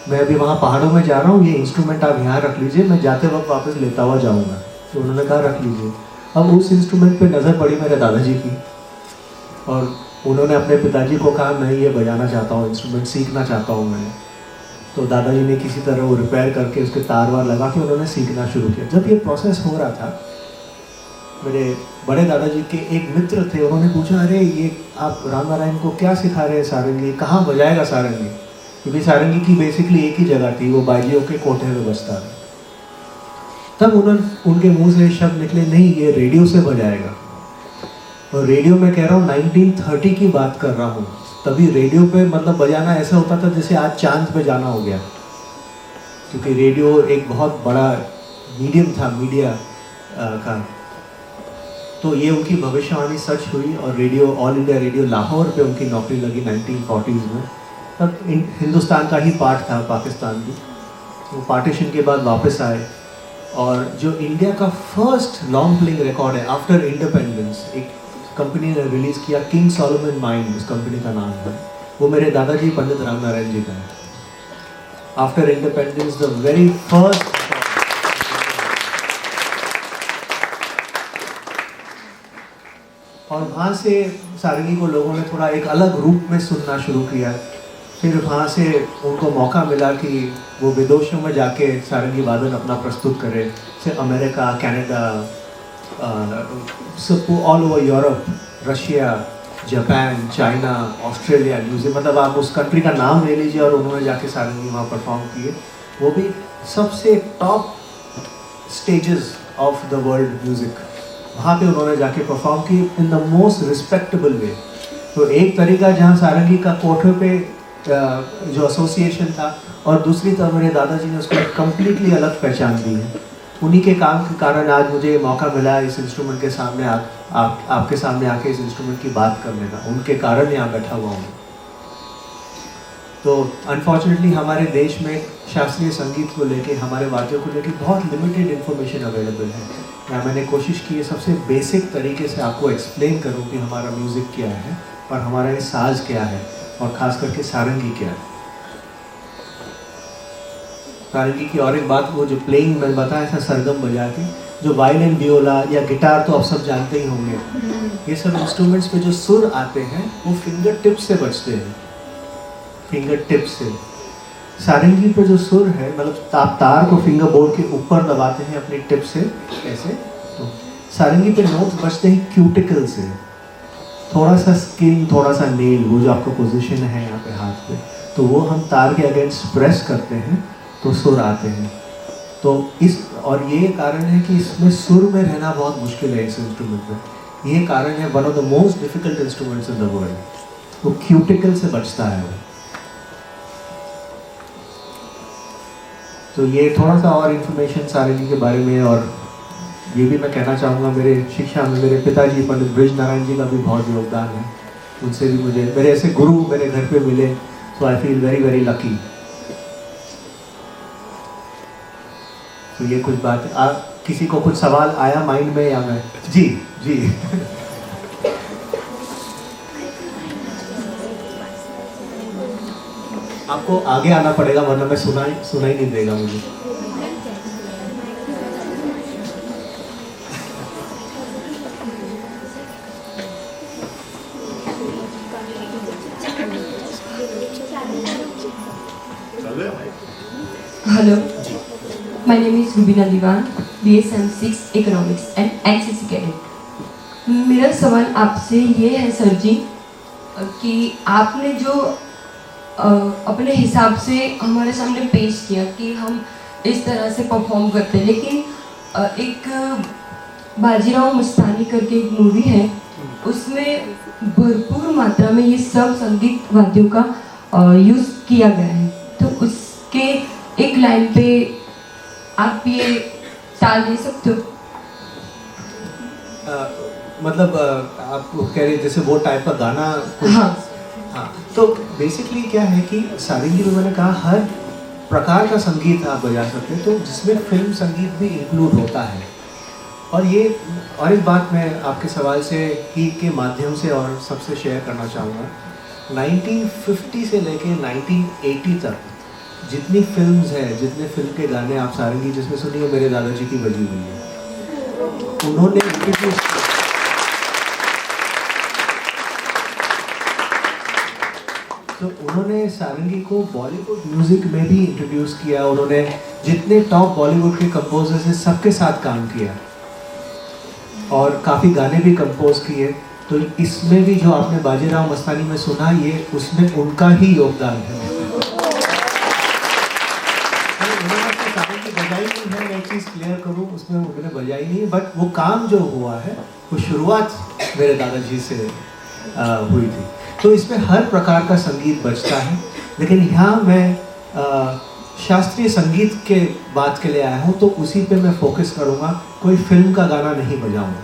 मैं अभी वहाँ पहाड़ों में जा रहा हूँ, ये इंस्ट्रूमेंट आप यहाँ रख लीजिए, मैं जाते वक्त वापस लेता हुआ जाऊँगा। तो उन्होंने कहा रख लीजिए। अब उस इंस्ट्रूमेंट पे नज़र पड़ी मेरे दादाजी की, और उन्होंने अपने पिताजी को कहा मैं ये बजाना चाहता हूँ, इंस्ट्रूमेंट सीखना चाहता हूँ मैं। तो दादाजी ने किसी तरह वो रिपेयर करके उसके तार वार लगा के उन्होंने सीखना शुरू किया। जब ये प्रोसेस हो रहा था, मेरे बड़े दादाजी के एक मित्र थे, उन्होंने पूछा अरे ये आप राम नारायण को क्या सिखा रहे हैं सारंगी, कहाँ बजाएगा सारंगी? क्योंकि सारंगी की बेसिकली एक ही जगह थी, वो बाइजियों के कोठे में बजता था। तब उनके मुंह से शब्द निकले, नहीं ये रेडियो से बजाएगा। और रेडियो में कह रहा हूँ 1930 की बात कर रहा हूँ, तभी रेडियो पे मतलब बजाना ऐसा होता था जैसे आज चांद पे जाना हो गया, क्योंकि रेडियो एक बहुत बड़ा मीडियम था मीडिया का। तो ये उनकी भविष्यवाणी सच हुई और radio, all India radio Lahore पे उनकी नौकरी लगी 1940s में। तब हिंदुस्तान का ही पार्ट था पाकिस्तान भी। वो पार्टीशन के बाद वापस आए, और जो इंडिया का फर्स्ट लॉन्ग प्लेइंग रिकॉर्ड है आफ्टर इंडिपेंडेंस, एक कंपनी ने रिलीज़ किया, किंग सोलोमन माइंड उस कंपनी का नाम है, वो मेरे दादाजी पंडित राम नारायण जी का है। After independence the very first. और वहाँ से सारंगी को लोगों ने थोड़ा एक अलग रूप में सुनना शुरू किया। फिर वहाँ से उनको मौका मिला कि वो विदेशों में जाके सारंगी वादन अपना प्रस्तुत करें, जैसे America, Canada, all over Europe, Russia, Japan, China, Australia, New Zealand, मतलब आप उस कंट्री का नाम ले लीजिए, और उन्होंने जाके सारंगी वहाँ परफॉर्म किए। वो भी सबसे top stages of the world music, वहाँ पे उन्होंने जाके परफॉर्म की इन द मोस्ट रिस्पेक्टेबल वे। तो एक तरीका जहाँ सारंगी का कोठे पे जो एसोसिएशन था, और दूसरी तरफ मेरे दादाजी ने उसको कम्प्लीटली अलग पहचान दी है। उन्हीं के काम के कारण आज मुझे ये मौका मिला इस इंस्ट्रूमेंट के सामने आपके सामने आके इस इंस्ट्रूमेंट की बात करने का, उनके कारण यहाँ बैठा हुआ हूँ। तो अनफॉर्चुनेटली हमारे देश में शास्त्रीय संगीत को लेके, हमारे वाद्यों को लेके बहुत लिमिटेड इन्फॉर्मेशन अवेलेबल है। मैंने कोशिश की है सबसे बेसिक तरीके से आपको एक्सप्लेन करूँ कि हमारा म्यूज़िक क्या है और हमारा ये साज क्या है, और ख़ास करके सारंगी क्या है। सारंगी की और एक बात, वो जो प्लेइंग मैंने बताया था सरगम बजा के, जो वायलिन, वियोला या गिटार तो आप सब जानते ही होंगे, ये सब इंस्ट्रूमेंट्स पे जो सुर आते हैं वो फिंगर टिप्स से बजते हैं, फिंगर टिप्स से। सारंगी पे जो सुर है, मतलब आप तार को फिंगर बोर्ड के ऊपर दबाते हैं अपनी टिप से ऐसे, तो सारंगी पे नोट्स बजते हैं क्यूटिकल से, थोड़ा सा स्किन, थोड़ा सा नेल, वो जो आपका पोजीशन है यहाँ पे हाथ पे, तो वो हम तार के अगेंस्ट प्रेस करते हैं तो सुर आते हैं। तो और ये कारण है कि इसमें सुर में रहना बहुत मुश्किल है इस इंस्ट्रूमेंट में। ये कारण है one of the most difficult instruments in the world. वो क्यूटिकल से बजता है वो। तो ये थोड़ा सा और इन्फॉर्मेशन सारंगी के बारे में। और ये भी मैं कहना चाहूँगा, मेरे शिक्षा में मेरे पिताजी पंडित ब्रिज नारायण जी का भी बहुत योगदान है। उनसे भी मुझे, मेरे ऐसे गुरु मेरे घर पे मिले, so I feel very very lucky. तो ये कुछ बात, किसी को कुछ सवाल आया माइंड में या मैं? जी जी आपको आगे आना पड़ेगा, वरना मैं सुनाई नहीं देगा मुझे। Hello, my name is Rubina Diwan, BSM 6 Economics and NCC Cadet। मेरा सवाल आपसे ये है सर जी कि आपने जो अपने हिसाब से हमारे सामने पेश किया कि हम इस तरह से परफॉर्म करते हैं, लेकिन एक बाजीराव मस्तानी करके एक मूवी है, उसमें भरपूर मात्रा में ये सब संगीत वाद्यों का यूज़ किया गया है। तो उसके एक लाइन पे आप ये ताल दे सकते हो? मतलब आप कह रहे जैसे वो टाइप का गाना हाँ। हाँ, तो बेसिकली क्या है कि सारंगी में मैंने कहा हर प्रकार का संगीत आप बजा सकते हैं, तो जिसमें फिल्म संगीत भी इंक्लूड होता है। और एक बात मैं आपके सवाल से ही के माध्यम से और सबसे शेयर करना चाहूँगा। 1950 से लेके 1980 तक जितनी फिल्म्स हैं, जितने फिल्म के गाने आप सारंगी जिसमें सुनिए मेरे दादाजी की बजी हुई है, उन्होंने इंट्रोड्यूस किया। तो उन्होंने सारंगी को बॉलीवुड म्यूजिक में भी इंट्रोड्यूस किया। उन्होंने जितने टॉप बॉलीवुड के कंपोजर्स हैं सबके साथ काम किया और काफ़ी गाने भी कंपोज किए। तो इसमें भी जो आपने बाजीराव मस्तानी में सुना, ये उसमें उनका ही योगदान है। बजाई नहीं है, मैं एक चीज़ क्लियर करूँ, उसमें उन्होंने बजाई नहीं है, बट वो काम जो हुआ है वो शुरुआत मेरे दादाजी से हुई थी। तो इसमें हर प्रकार का संगीत बजता है, लेकिन यहाँ मैं शास्त्रीय संगीत के बात के लिए आया हूँ, तो उसी पे मैं फोकस करूँगा, कोई फिल्म का गाना नहीं बजाऊँगा।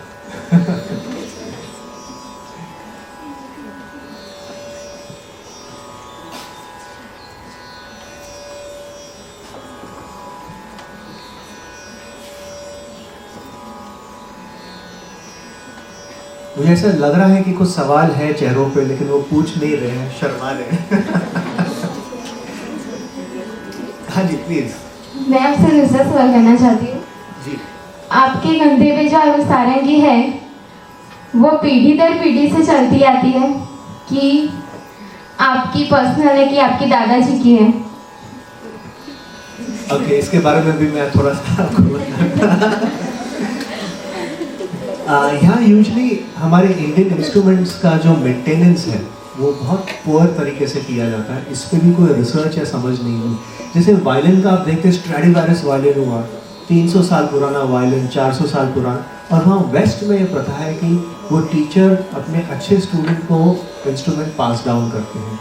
मुझे ऐसा लग रहा है कि कुछ सवाल है चेहरों पे, लेकिन वो पूछ नहीं रहे हैं, शर्मा रहे हैं। हाँ जी प्लीज। मैं आपसे दूसरा सवाल करना चाहती हूँ जी। आपके कंधे पे जो सारंगी है वो पीढ़ी दर पीढ़ी से चलती आती है कि आपकी पर्सनल है कि आपके दादाजी की है? ओके, इसके बारे में भी मैं थोड़ा सा आपको बताऊंगा। यहाँ यूजली हमारे इंडियन इंस्ट्रूमेंट्स का जो मेंटेनेंस है वो बहुत पुअर तरीके से किया जाता है। इस पर भी कोई रिसर्च या समझ नहीं हुई। जैसे वायलिन का आप देखते हैं, स्ट्रैडिवैरिस वायलिन हुआ, 300 साल पुराना वायलिन, 400 साल पुराना, और वहाँ वेस्ट में ये प्रथा है कि वो टीचर अपने अच्छे स्टूडेंट को इंस्ट्रूमेंट पास डाउन करते हैं।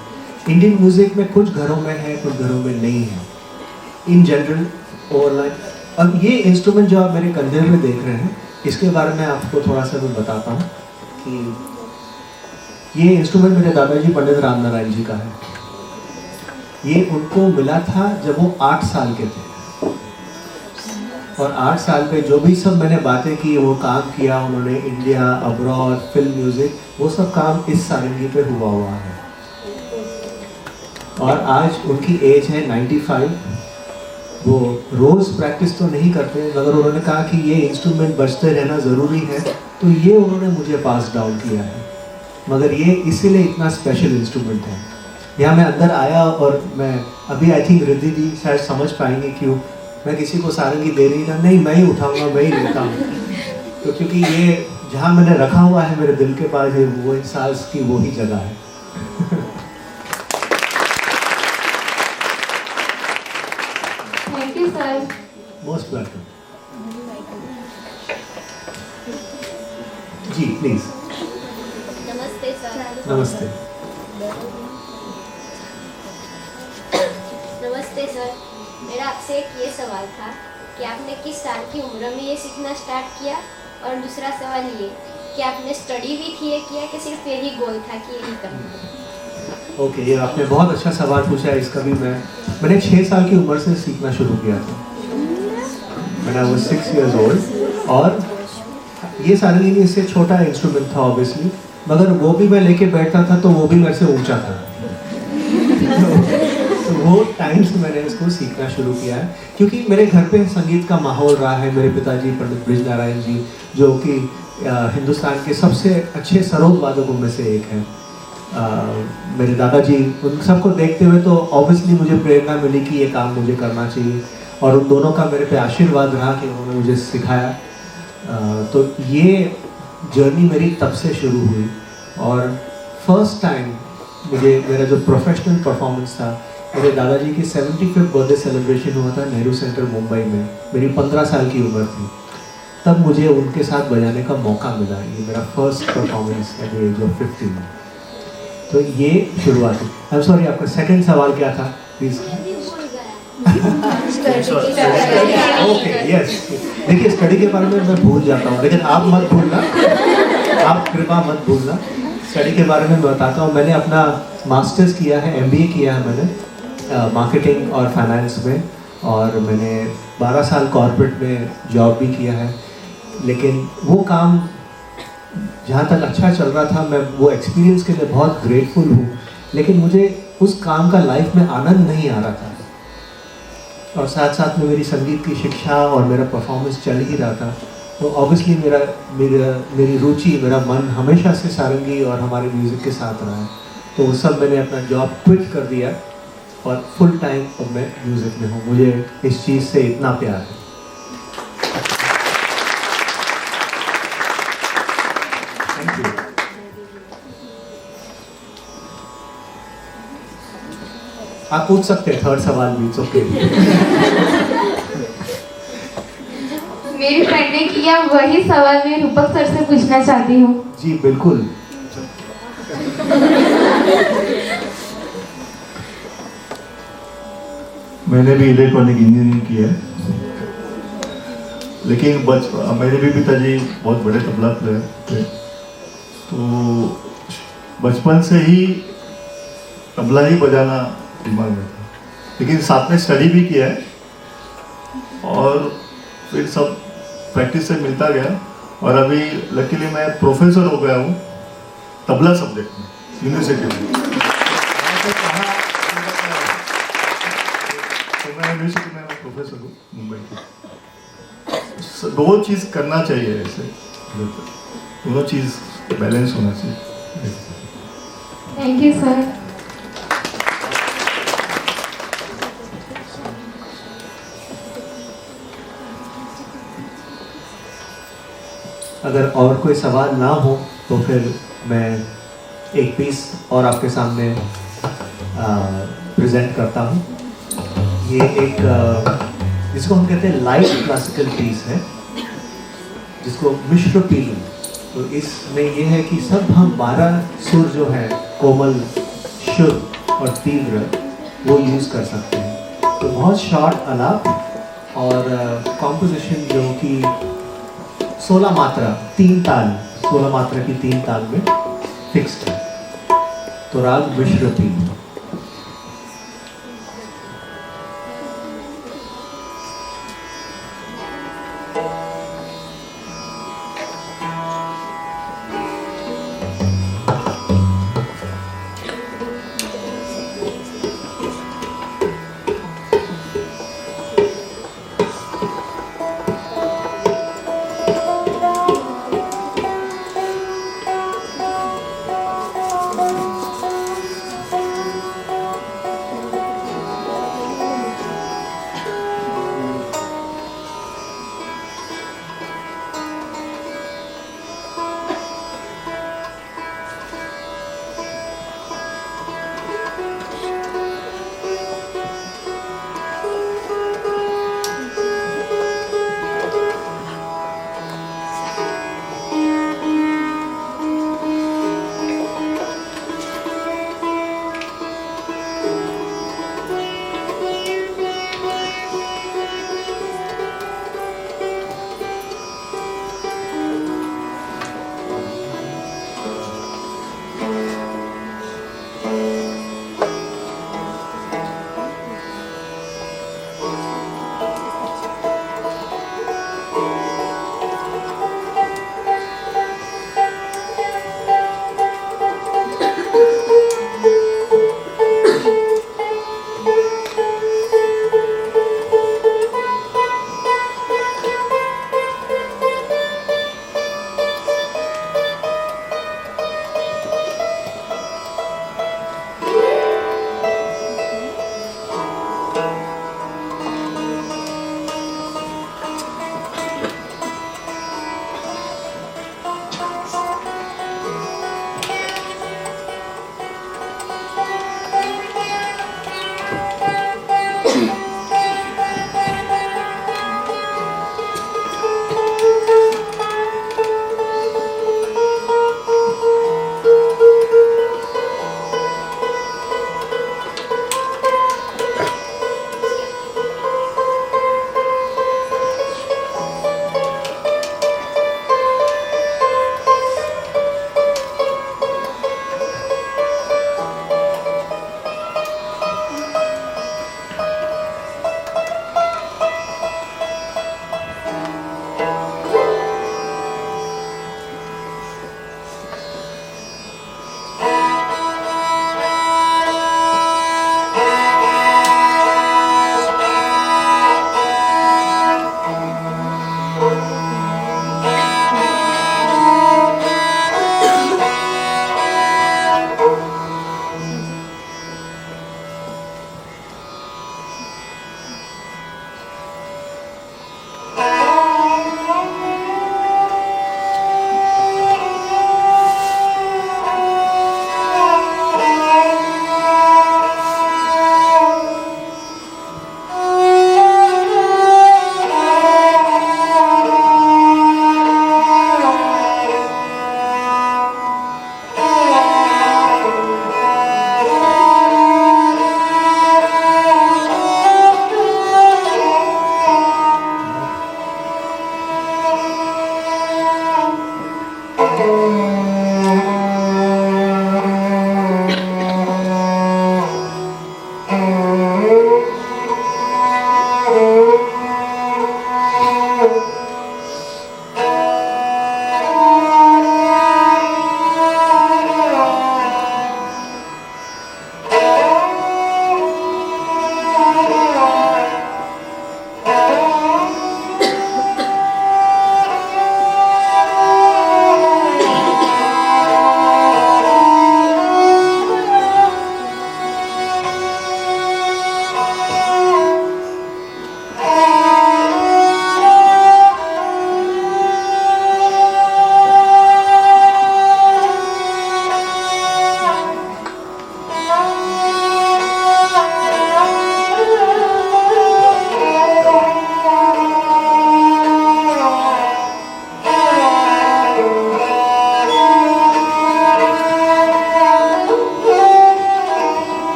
इंडियन म्यूज़िक में कुछ घरों में है, कुछ घरों में नहीं है, इन जनरल ओवरलाइन। अब ये इंस्ट्रूमेंट जो आप मेरे कंधे में देख रहे हैं, इसके बारे में आपको थोड़ा सा मैं बताता हूँ कि ये इंस्ट्रूमेंट मेरे दादाजी पंडित राम नारायण जी का है। ये उनको मिला था जब वो 8 साल के थे, और 8 साल पे जो भी सब मैंने बातें की, वो काम किया उन्होंने इंडिया, अब्रॉड, फिल्म म्यूज़िक, वो सब काम इस सारंगी पे हुआ है। और आज उनकी एज है 95। वो रोज़ प्रैक्टिस तो नहीं करते, मगर उन्होंने कहा कि ये इंस्ट्रूमेंट बजते रहना ज़रूरी है, तो ये उन्होंने मुझे पास डाउन किया है। मगर ये इसीलिए इतना स्पेशल इंस्ट्रूमेंट है। यहाँ मैं अंदर आया और मैं अभी आई थिंक रिद्धि दी शायद समझ पाएंगे क्यों मैं किसी को सारंगी दे नहीं रहा, नहीं मैं ही उठाऊँगा, मैं ही लेता हूँ। तो क्योंकि ये जहाँ मैंने रखा हुआ है मेरे दिल के पास, वो एहसास की वो ही जगह है। Thank you sir. Most welcome. जी प्लीज। नमस्ते सर। नमस्ते। नमस्ते सर, मेरा आपसे एक ये सवाल था कि आपने किस साल की उम्र में ये सीखना स्टार्ट किया, और दूसरा सवाल ये कि आपने स्टडी भी किया कि सिर्फ यही गोल था कि यही करना? ओके, ये आपने बहुत अच्छा सवाल पूछा है। इसका भी मैंने 6 साल की उम्र से सीखना शुरू किया था। मैंने वो 6 years old, और ये सारंगी इससे छोटा इंस्ट्रूमेंट था ऑब्वियसली, मगर वो भी मैं लेके बैठता था तो वो भी मेरे से ऊंचा था। तो वो टाइम से मैंने इसको सीखना शुरू किया है, क्योंकि मेरे घर पे संगीत का माहौल रहा है। मेरे पिताजी पंडित ब्रिज नारायण जी, जो कि हिंदुस्तान के सबसे अच्छे सरोद वादकों में से एक हैं, मेरे दादाजी, उन सबको देखते हुए तो ऑब्वियसली मुझे प्रेरणा मिली कि ये काम मुझे करना चाहिए, और उन दोनों का मेरे पे आशीर्वाद रहा कि उन्होंने मुझे सिखाया। तो ये जर्नी मेरी तब से शुरू हुई, और फर्स्ट टाइम मुझे मेरा जो प्रोफेशनल परफॉर्मेंस था, मेरे दादाजी की 75th बर्थडे सेलिब्रेशन हुआ था नेहरू सेंटर मुंबई में। मेरी 15 साल की उम्र थी, तब मुझे उनके साथ बजाने का मौका मिला। ये मेरा first performance at the age of 15। तो ये शुरुआत है। आई एम सॉरी, आपका सेकंड सवाल क्या था प्लीज? Okay, yes. देखिए, स्टडी के बारे में मैं भूल जाता हूँ, लेकिन आप मत भूलना, आप कृपा मत भूलना। स्टडी के बारे में मैं बताता हूँ। मैंने अपना मास्टर्स किया है, MBA किया है मैंने मार्केटिंग और फाइनेंस में, और मैंने 12 साल कॉर्पोरेट में जॉब भी किया है। लेकिन वो काम जहाँ तक अच्छा चल रहा था, मैं वो एक्सपीरियंस के लिए बहुत ग्रेटफुल हूँ, लेकिन मुझे उस काम का लाइफ में आनंद नहीं आ रहा था। और साथ साथ में मेरी संगीत की शिक्षा और मेरा परफॉर्मेंस चल ही रहा था। तो ऑब्वियसली मेरी रुचि, मेरा मन हमेशा से सारंगी और हमारे म्यूज़िक के साथ रहा है। तो वो सब मैंने अपना जॉब क्विट कर दिया और फुल टाइम अब मैं म्यूज़िक में हूँ। मुझे इस चीज़ से इतना प्यार है। Thank you. आप पूछ सकते हैं थर्ड सवाल भी, इट्स ओके। मेरी फ्रेंड ने किया वही सवाल मैं रूपक सर से पूछना चाहती हूँ। जी बिल्कुल। मैंने भी इलेक्ट्रॉनिक इंजीनियरिंग की है, लेकिन मेरे भी पिताजी बहुत बड़े तबला प्लेयर थे, तो बचपन से ही तबला ही बजाना दिमाग में था। लेकिन साथ में स्टडी भी किया है, और फिर सब प्रैक्टिस से मिलता गया, और अभी लकीली मैं प्रोफेसर हो गया हूँ तबला सब्जेक्ट में यूनिवर्सिटी में। यूनिवर्सिटी में मैं प्रोफेसर हूँ मुंबई की। दो चीज़ करना चाहिए ऐसे, दोनों चीज़ बैलेंस होना चाहिए। Thank you sir. अगर और कोई सवाल ना हो तो फिर मैं एक पीस और आपके सामने प्रेजेंट करता हूँ। ये एक जिसको हम कहते हैं लाइट क्लासिकल पीस है, जिसको मिश्र पीलू। तो इसमें ये है कि सब हम 12 सुर जो है, कोमल, शुद्ध और तीव्र, वो यूज़ कर सकते हैं। तो बहुत शॉर्ट आलाप और कॉम्पोजिशन जो कि 16 मात्रा 3 ताल, 16 मात्रा की 3 ताल में फिक्स्ड है। तो राग मिश्र पीलू।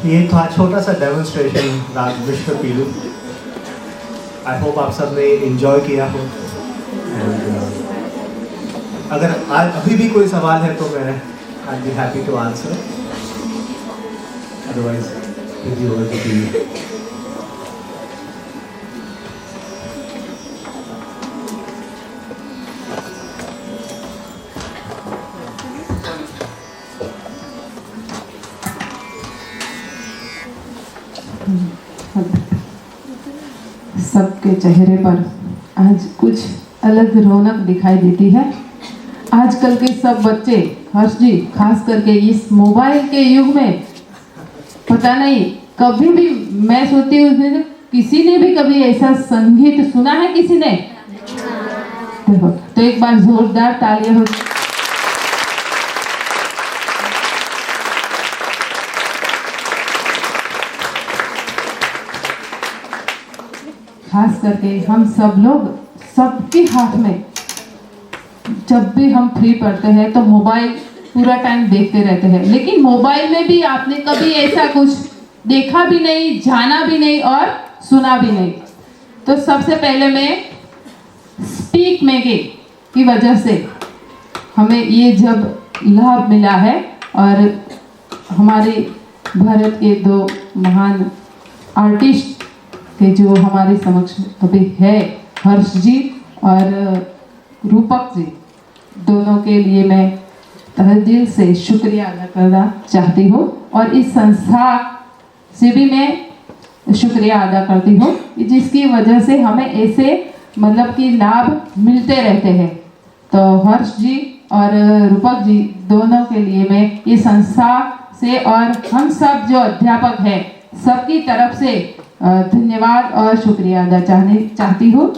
ये था छोटा सा डेमोन्स्ट्रेशन राग मिश्र पीलू। आई होप आप सब ने एंजॉय किया हो। अगर आज अभी भी कोई सवाल है तो मैं I be happy to answer, otherwise you over to Pilu. सबके चेहरे पर आज कुछ अलग रौनक दिखाई देती है। आजकल के सब बच्चे, हर्ष जी खास करके इस मोबाइल के युग में, पता नहीं कभी भी मैं सोचती हूँ किसी ने भी कभी ऐसा संगीत सुना है किसी ने? देखो तो एक बार जोरदार तालियां हो। खास करके हम सब लोग, सबके हाथ में जब भी हम फ्री पढ़ते हैं तो मोबाइल पूरा टाइम देखते रहते हैं, लेकिन मोबाइल में भी आपने कभी ऐसा कुछ देखा भी नहीं, जाना भी नहीं और सुना भी नहीं। तो सबसे पहले मैं स्पीक मैगी की वजह से हमें ये जब लाभ मिला है और हमारे भारत के दो महान आर्टिस्ट के जो हमारे समक्ष अभी है, हर्ष जी और रूपक जी, दोनों के लिए मैं तहे दिल से शुक्रिया अदा करना चाहती हूँ और इस संस्था से भी मैं शुक्रिया अदा करती हूँ जिसकी वजह से हमें ऐसे मतलब कि लाभ मिलते रहते हैं। तो हर्ष जी और रूपक जी दोनों के लिए मैं ये संस्था से और हम सब जो अध्यापक हैं सबकी तरफ से धन्यवाद और शुक्रिया अदा चाहती हूँ।